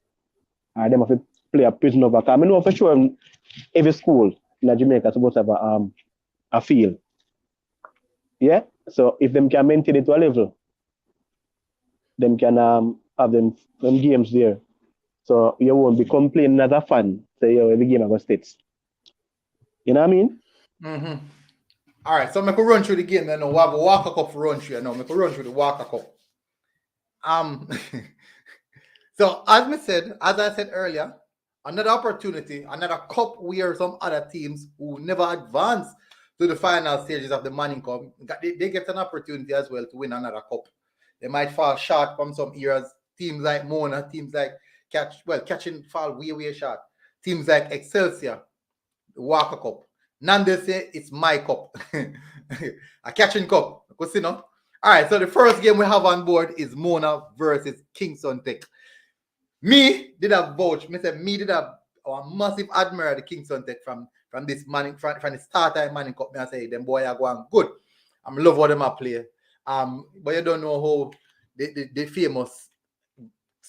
and them have to play a prison over. I know for sure every school in Jamaica is supposed to have a field. Yeah. So if them can maintain it to a level, them can have them games there. So you won't be complaining as a fan. Say yo, every game I got states. You know what I mean? Mm-hmm. All right, so I could run through the game. Then we have a Walker Cup run through. I could run through the Walker Cup. So as I said earlier, another opportunity, another cup where some other teams who never advanced to the final stages of the Manning Cup, they get an opportunity as well to win another cup. They might fall short from some eras. Teams like Mona, teams like catching fall way short. Teams like Excelsior, the Walker Cup. Nande say it's my cup. A catching cup. Because you know. All right, so the first game we have on board is Mona versus Kingston Tech. Me did a vouch. Me did a massive admirer the Kingston Tech from this Manning from the start time Manning Cup. Me I say them boy are going good. I'm love what them are play. But you don't know how the famous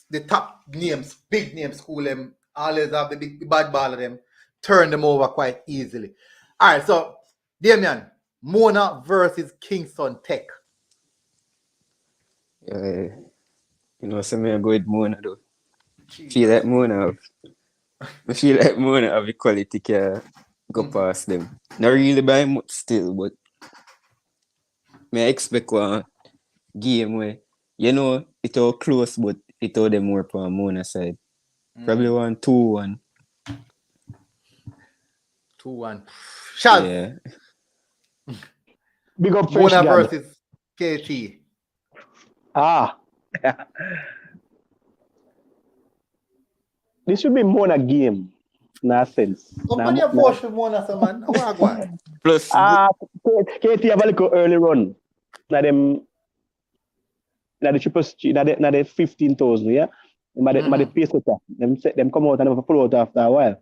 the top names, big names school them always have the big bad ball of them, turn them over quite easily. All right, so Damian, Mona versus Kingston Tech. You know, so me I go with Mona though. Jesus. Feel like Mona I feel like Mona have the quality can go past them. Not really by much still, but me I expect one game where you know it all close but it all them more on Mona side. Probably 1-2-1. 2-1. Shaz, Yeah. Big up Fresh Mona God. versus KT. This should be more a game. Nah sense. Somebody a vote for Mona, so man. I want to go on. Plus KT have a little early run. Now them now the triple now the 15,000, yeah. But the pace cutter. Them come out and them pull out after a while.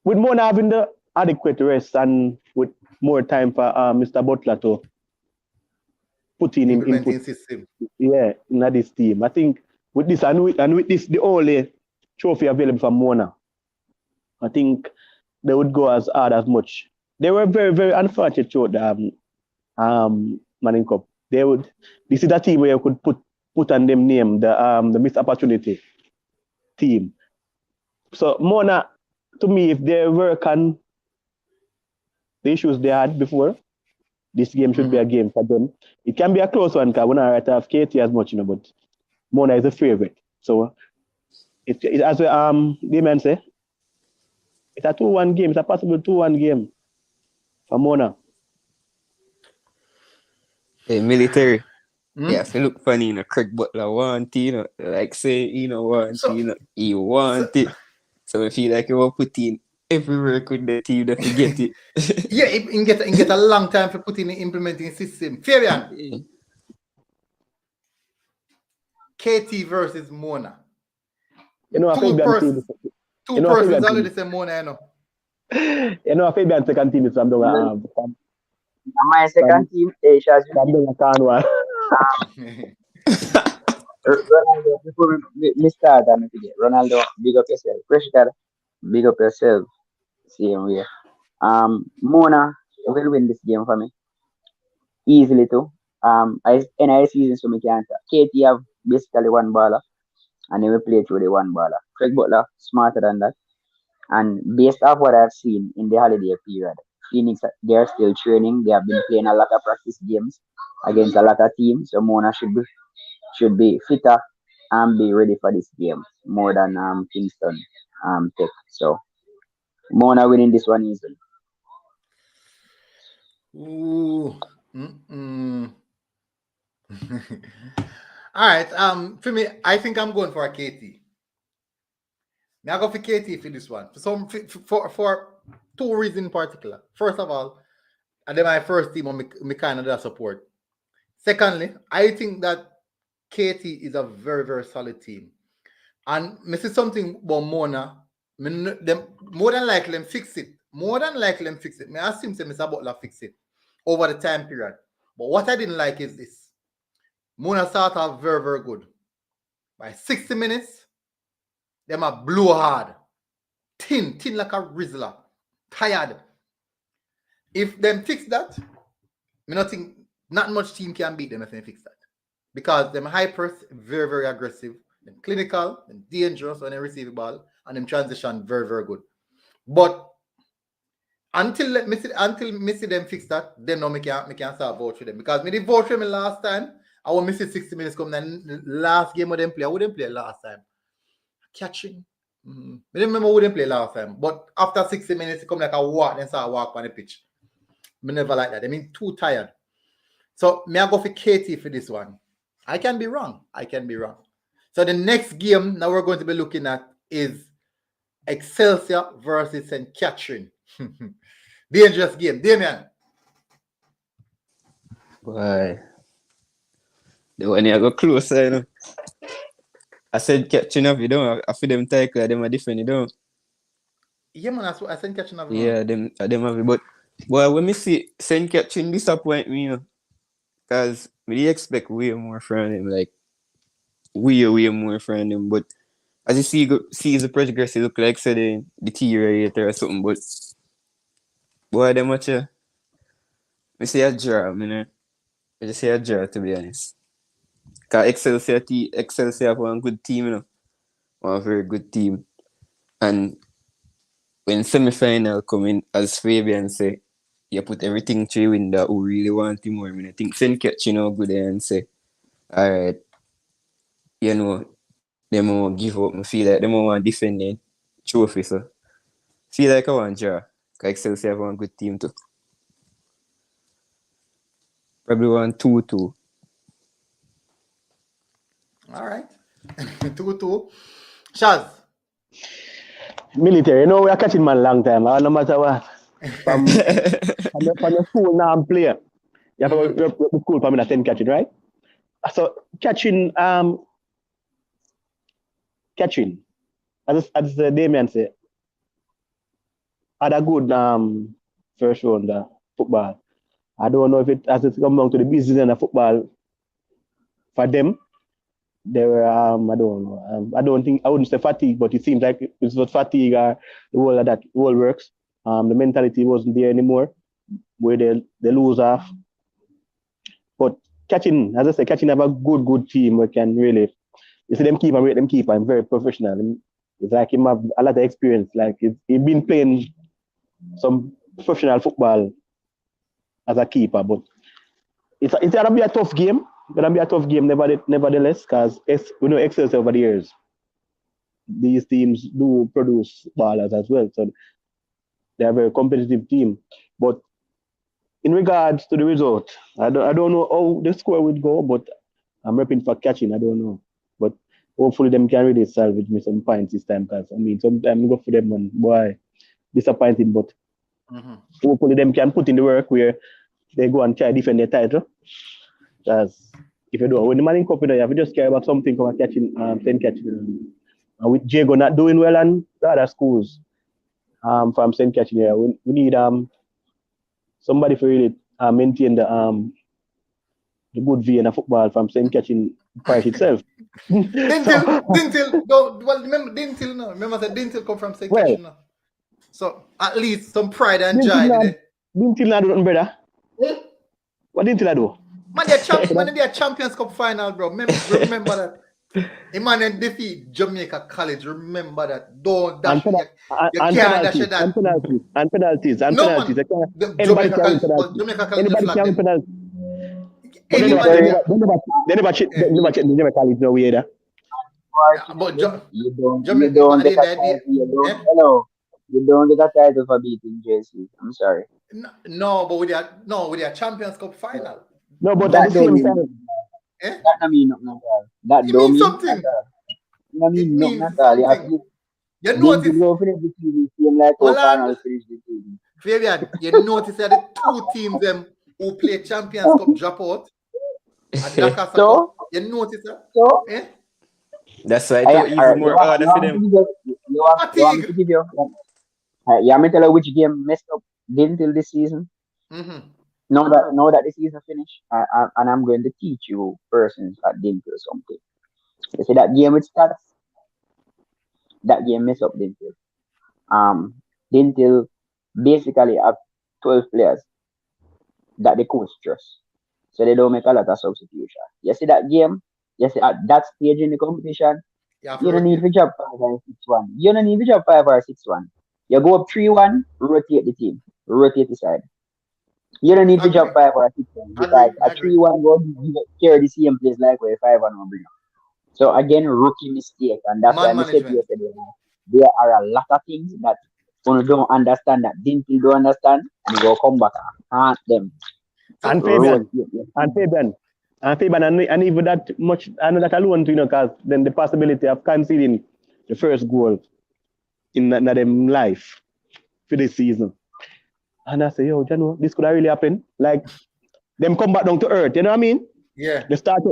With Mona having the adequate rest and with more time for Mr. Butler to put in Implementing input, system. yeah, in this team. I think with this and with this the only trophy available for Mona, I think they would go as hard as much. They were very, very unfortunate throughout the Manning Cup. This is a team where you could put on them name the missed opportunity team. So Mona, to me, if they work on the issues they had before, this game should be a game for them. It can be a close one because we don't right have KT as much, but Mona is a favorite. So it as the man say, it's a 2-1 game. It's a possible 2-1 game for Mona. military. Yeah, if you look funny, Craig Butler want it, like say, want it, he want it. So I feel like you will put in every work with the team that you get it. Yeah, it can get a long time for putting in implementing system. Fabian, KT versus Mona. Two persons already say Mona, Fabian second team is from the My second team, Shaz. Cornwall. Ronaldo, before we start, I'm forget. Ronaldo, big up yourself. Fresh God, big up yourself. Same way. Mona will win this game for me easily too. I NIS season so me can't. KT have basically one baller, and they will play through the one baller. Craig Butler smarter than that, and based off what I've seen in the holiday period, Phoenix they are still training. They have been playing a lot of practice games against a lot of teams, so Mona should be fitter and be ready for this game more than Kingston. pick. So Mona winning this one easily. Ooh. All right. For me, I think I'm going for a KT. I go for KT for this one. For two reasons in particular. First of all, and then my first team on me kind of support. Secondly, I think that KT is a very, very solid team. And me see something about Mona. Them more than likely them fix it. More than likely them fix it. Me assume say Mr. Butler fix it over the time period. But what I didn't like is this. Mona started off very, very good. By 60 minutes, them are blow hard. Thin like a rizzler. Tired. If them fix that, me not think not much team can beat them if they fix that. Because them hypers very, very aggressive, them clinical, them dangerous when they receive the ball, and them transition very, very good. But until me see them fix that, then no me can start vote for them. Because me did vote for them last time. I want me see 60 minutes come. Then the last game of them play, I wouldn't play last time. Catching. I didn't remember who didn't play last time. But after 60 minutes, it come like a walk, then start walk on the pitch. Me never like that. I mean, too tired. So me I go for KT for this one. I can be wrong. So the next game now we're going to be looking at is Excelsior versus St. Catherine. Dangerous game. Damien. Boy. The one I go closer, you know. I said catching up, you know. I feel them tackle, them are different, you know. Yeah, man, that's what I said catching up. Yeah, them have it. But boy, when me see St. Catherine disappoint me, you know. Because we expect way more from him, like way more from him. But as you see the progress, it look like so they deteriorate or something. But boy, them much I say a draw, you know. I just say a draw, to be honest. Because Excelsior have one good team, you know. One very good team. And when semi-final come in, as Fabian say, you put everything to win that who really want him more. I mean, I think St. Catch, you know, good there and say, all right, you know, they won't give up. I feel like they won't want to defend the trophy. So, feel like I want to draw. Because Excelsior have one good team too. Probably want 2-2. All right. 2-2. Shaz. Military, you know, we are catching man long time. No matter what. From the school now I'm player. You have to go to school for me to send catching, right? So catching, as Damien said, had a good first round football. I don't know if it as it's come down to the business and the football for them. They were I don't know. I wouldn't say fatigue, but it seems like it was fatigue or the whole of that whole works. The mentality wasn't there anymore, where they lose off. But catching, as I said, catching have a good team. We can really, you see them keep and rate them keep. I'm very professional. It's like him have a lot of experience. Like he's been playing some professional football as a keeper, but it's gonna be a tough game. Nevertheless, because we know Excelsior over the years. These teams do produce ballers as well, so they're a very competitive team. But in regards to the result, I don't know how the score would go, but I'm repping for catching. I don't know, but hopefully them can really salvage me some points this time. Because I mean, sometimes go for them and boy, disappointing. But hopefully them can put in the work where they go and try to defend their title. Because if you don't, when the man in cup, you have to just care about something from catching, 10 catching. And with Jago not doing well and the other schools from St. Catching here, we need somebody for really maintain the good V in the football from St. Catching part itself. Dintil, remember Dintil now. Remember that Dintil come from St. Catching now. So at least some pride and joy. Dintil not do nothing, brother. What Dintil do? Man, they're Champions Cup final, bro. Remember that. The man and defeat Jamaica College. Remember that. Don't dash. You can't dash that. And penalties. No, man. Anybody Jamaica can penalties. They never check Jamaica College no way there. But You don't Jamaica, get a title. Hello. You don't get a title for beating JC. I'm sorry. no, but with their Champions Cup final. No, but at That the don't same mean time, Eh? that don't mean nothing at all. That It don't means mean at something. all. That It mean nothing means at all. You have something. to You then to notice, go finish the season same like how hold Connell on, finished the season. Fabian, you notice that the two teams them who play Champions Cup drop out at Dakar Cup. So You notice that? so Eh? That's why I I thought all right, even more harder you for want me them. to give you want me Fatigue. to give you you want me to tell you which game messed up didn't till this season? Mm-hmm. Now that the season finished, and I'm going to teach you persons that didn't do something. You see that game with stats, that game messed up Dintil. Dintil basically have 12 players that the coach trusts. So they don't make a lot of substitution. You see that game, you see at that stage in the competition, You have to you don't need rotate. to drop 5 or 6-1. You don't need to drop 5 or 6-1. You go up 3-1, rotate the team, rotate the side. You don't need to drop Agree. 5 or 6-1 because a Agree. 3-1 goal, you carry the same place like where 5-1 will bring up. So again, rookie mistake, and that's why Man I said management. yesterday, there are a lot of things that you don't understand that Dintil don't understand, and you go come back and haunt them. and Rotate. Fabian, and even that much, I know that alone, because then the possibility of conceding the first goal in them life for this season. And I say, yo, Jano, this could have really happen. Like, them come back down to earth, you know what I mean? Yeah. The start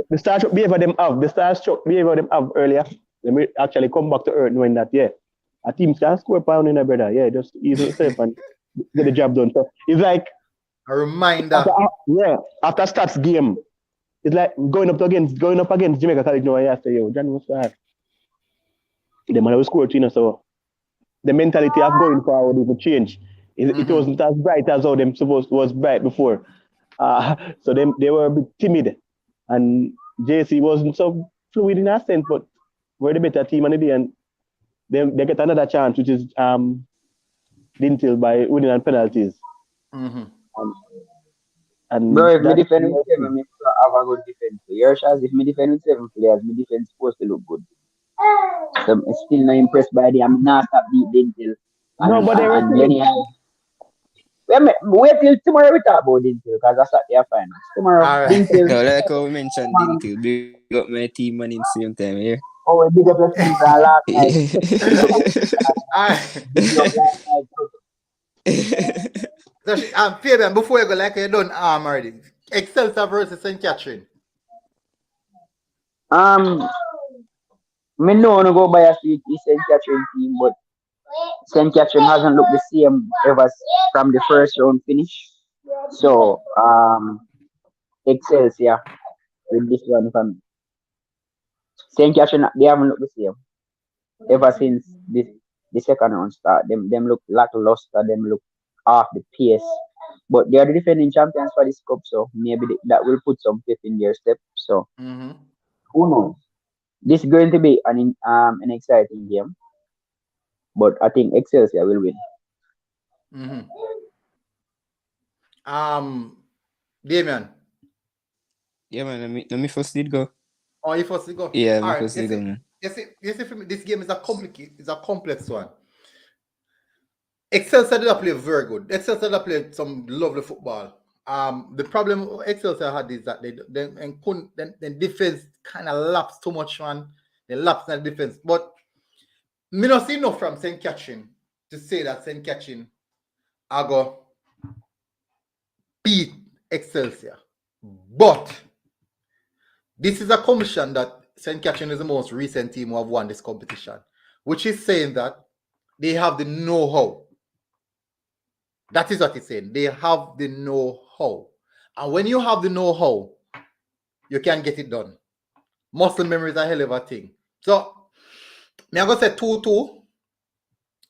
behavior them have, the start behavior them have earlier, they may actually come back to earth knowing that, yeah, a team can score pound in a brother, yeah, just ease yourself and get the job done. So it's like, A reminder. after stats game, it's like going up against Jamaica College now, I say, yo, John, what's that? The man will score, so the mentality of going forward is a change. It wasn't as bright as how them supposed was bright before. So they were a bit timid. And JC wasn't so fluid in that sense, but we're the better team on the day, and they get another chance, which is Dintil by winning on penalties. Mm-hmm. And Bro, if me defend with 7, me have a good defense. Your shots, if me defend with 7 players, me defense supposed to look good. So I'm still not impressed by the. I'm not stop beat Dintil. No, but they were Wait till tomorrow we talk about Dintil because that's at their finals. Tomorrow, All right. Dintil. No, like how we mentioned Dintil, big up my team man in the same time here. Oh, big up your team from last night. All right. Big up last night. So, Fabian, before you go, like you done already. Excelsior versus St. Catherine. Me no go bias with the St. Catherine team, but St. Catherine hasn't looked the same ever from the first round finish. So, Excelsior with this one from St. Catherine, they haven't looked the same ever since the second round start. Them look lackluster, them look off the pace. But they are the defending champions for this cup, so maybe that will put some pep in their step. So who knows? This is going to be an exciting game, but I think Excelsior will win. Damien. Yeah, man. Let me first did go. Oh, you first go. Yeah, all right. first did go, man. Yes, for me, this game is a complex one. Excelsior did play very good. Excelsior did play some lovely football. The problem Excelsior had is that they defense kind of lapsed too much, man. They lapsed in the defense. But me not see enough from St. Catherine to say that St. Catherine are going beat Excelsior. But this is a commission that St. Catherine is the most recent team who have won this competition, which is saying that they have the know-how. That is what it's saying. They have the know-how. And when you have the know-how, you can get it done. Muscle memory is a hell of a thing. So, I'm going to say 2-2.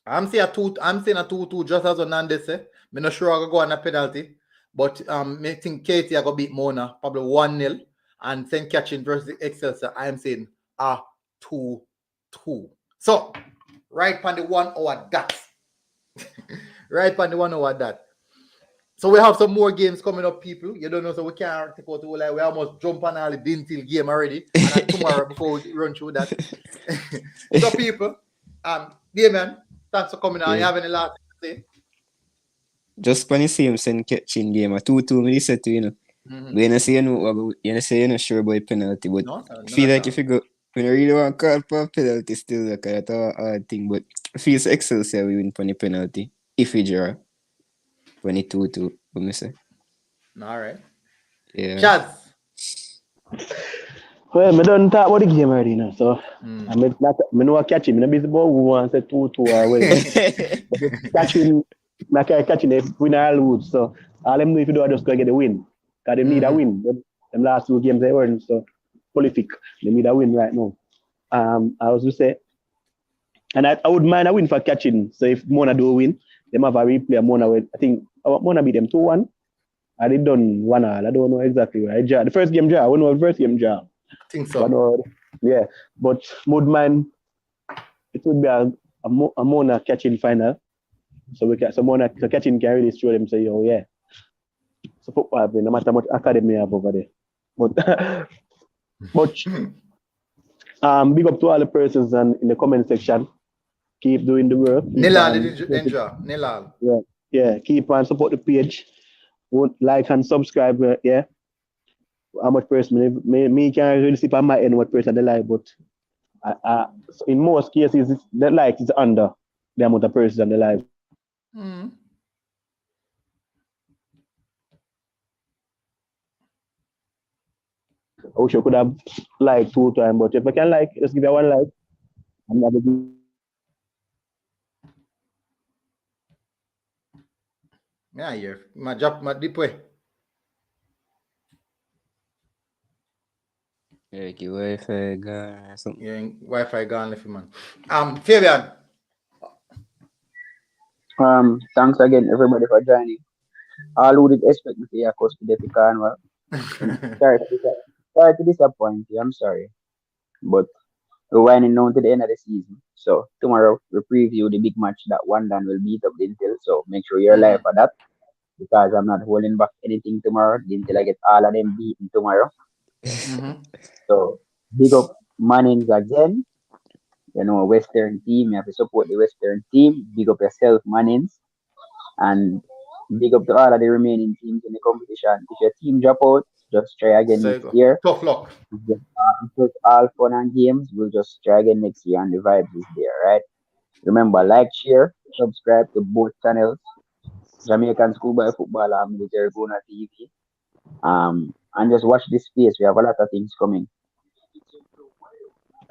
I'm saying a 2-2 just as Nande say. I'm not sure I'm going to go on a penalty. But I think Katie are going to beat Mona, probably 1-0. And St. Catherine versus Excelsior, I am saying a 2-2. So, right on the 1 hour dot. Right on the 1 hour dot. So we have some more games coming up, people. You don't know, so we can't take out all like we almost jump on all the Dintil game already. And then tomorrow before we run through that. So people, Damien, thanks for coming on. Yeah. You have any last thing to say? Just funny same send catching game. A 2-2 me said to you know. But you know say you know say you know sure about penalty, but No, feel like if you go when you really want to call for penalty still like that's a hard thing. But I feel so Excelsior we win for the penalty. If we draw 22-2, what me say? all right. Yeah. Chaz. Well, I don't talk about the game already now, so I know I catch him. I'm busy about who wants a 2-2 or whatever. Catching, I can't catch him if win or lose. So all them know if you do, I just go get a win. Because they need a win. Them last 2 games they weren't so prolific. They need a win right now. I was to say, and I would mind a win for catching. So if Mona do win, them have a replay. Mona will, I think Mona beat them 2-1. I did done 1-1. I don't know exactly where I draw. The first game draw. I don't know the first game draw. I think so. Yeah, but Mudman, it would be a Mona catching final. So Mona catching can really show them say, oh yeah. So football, no matter how much academy I have over there. But big up to all the persons and in the comment section. Keep doing the work. Nilal. Yeah, keep on support the page. Like and subscribe. Yeah. How much person me can't really see on my end what person they like, but in most cases the like is under the amount of person they like. I wish I could have liked 2 times, but if I can like, just give you 1 like. I'm not Yeah, my job, my deep way. Yeah, like your Wi-Fi gone or something. Yeah, Wi-Fi gone left man. Fabian. Thanks again everybody for joining. All who did expect me to hear Coach Deputy Carnival. Sorry to disappoint you, I'm sorry. But we're winding down to the end of the season. So tomorrow we preview the big match that Wandan will beat up Dintel. So make sure you're live for that. Because I'm not holding back anything tomorrow until I get all of them beaten tomorrow. So big up Mannings again. You know, Western team. You have to support the Western team. Big up yourself, Mannings. And big up to all of the remaining teams in the competition. If your team drop out, just try again next year. Tough luck. It's all fun and games. We'll just try again next year and the vibes is there, right? Remember, like, share, subscribe to both channels. Jamaican Schoolboy Football and Military Guna TV. And just watch this space. We have a lot of things coming.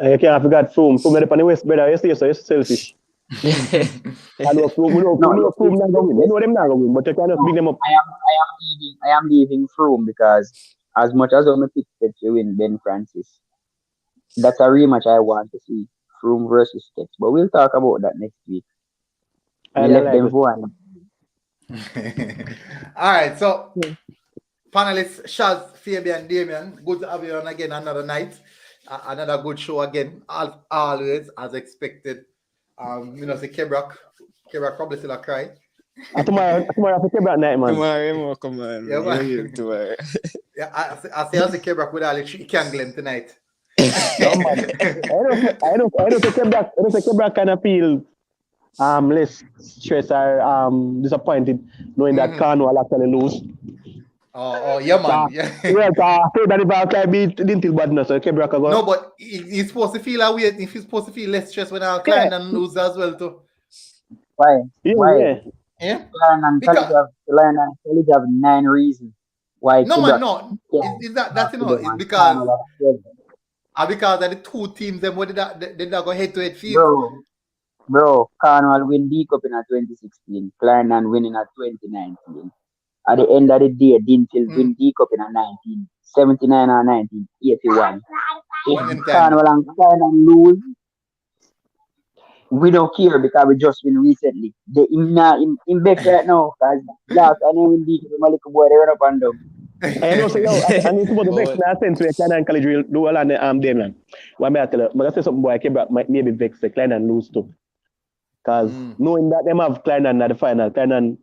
You can't forget Frome. Frome up on the West, brother. You see, so you're selfish. I know Frome not going to win. You know them not going to win, but you can just big them up. I am leaving Frome because as much as I'm picked to win Ben Francis, that's a rematch I want to see. Frome versus STETHS. But we'll talk about that next week. We left them for one. All right, so panelists Shaz, Fabian, Damien, good to have you on again another night. Another good show again, always as expected. You know, say Kebrak probably still a cry. Tomorrow for Kebrak night, man. Tomorrow, come on. Yeah, man. Tomorrow. Yeah, I say Kebrak with all the Kanglem tonight. No, man. I don't say Kebrak kind of feel less stressed or disappointed knowing that Kano will actually lose. Oh, yeah, man. Yeah. I feel that if I can beat Dintil Badness, so Kebrak go. No, but he's supposed to feel a weird. If he's supposed to feel less stressed when I'll climb and lose as well too. Why? Yeah. Why? Yeah. Lion and College have 9 reasons why. No, man, no. Is that you know? It's because of the 2 teams. Them what did that go head to head field? Bro, Carnival win D Cup in 2016, Clarendon winning at 2019. At the end of the day, Dintil win D Cup in 1979 or 1981. If Carnival and Clarendon lose, we don't care because we just win recently. They in back right now because last I know win D Cup, my little boy they run up and down. I know, so and it's about the vex in a sense where Clarendon College will do well on the Dameland. What I tell you, but I say something boy Kebrak might maybe vex the Clarendon lose too. Because knowing that them have Clarendon at the final, Clarendon.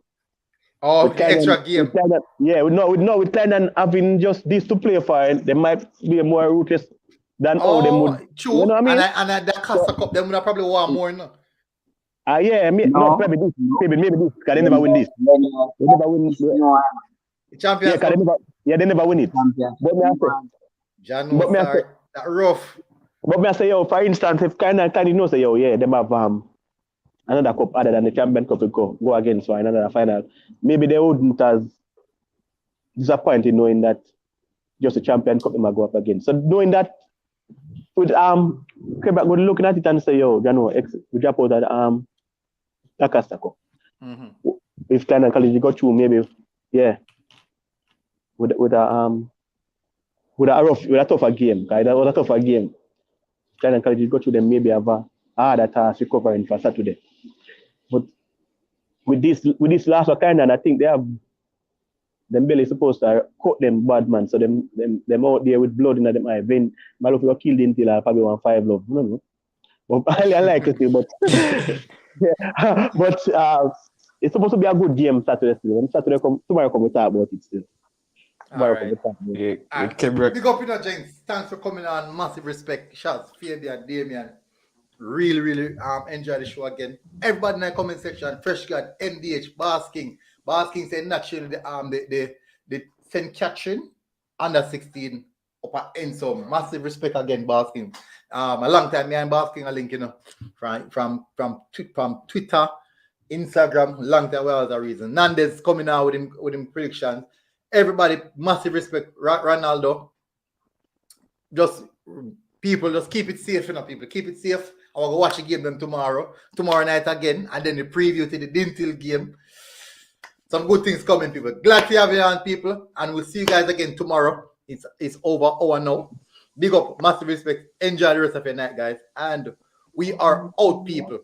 Extra game. With Clarendon having just this to play for, they might be more ruthless than how them would. True. You know what I mean? And the Costa Cup, them would have probably won more, no? Yeah, No. maybe this. Maybe this. Because they never win this. They never win. No, Champions Cup. They never win it. champion. But me I say, John But me I start that rough. but me I say, yo, for instance, if kind of know say, yo, yeah, them have another cup other than the Champion Cup will go against for another final. Maybe they wouldn't as disappointed knowing that just the Champion Cup they might go up against. So knowing that, with Quebec would looking at it and say, yo, you know, we drop out that Costa Cup. If Klein College got through, maybe, yeah, with a tougher game. Because that was a tougher game. Klein College got through, them maybe have a harder task recovering for Saturday. But with this last one, kind of, I think they have them barely supposed to cut them bad man. So them out there with blood in them eye. Then Malo got killed until I probably 1-5 love. I don't know. But I like it, but yeah. But it's supposed to be a good game Saturday still. When tomorrow come we talk about it still. All right. Yeah, Big up, James. Thanks for coming on. Massive respect. Shouts, Fabian, Damien. Really enjoy the show again. Everybody in the comment section, Fresh God, MDH, Basking. Basking said naturally the send catching under 16 up at Ensom. Massive respect again, Basking. A long time me and Basking a link, from Twitter, Instagram, long time well as a reason. Nandez coming out with him predictions. Everybody, massive respect. Ronaldo. People just keep it safe, people. Keep it safe. I will go watch the game then tomorrow night again, and then the preview to the Dintil game. Some good things coming, people. Glad to have you on, people, and we'll see you guys again tomorrow. It's over now. Big up, massive respect. Enjoy the rest of your night, guys, and we are out, people.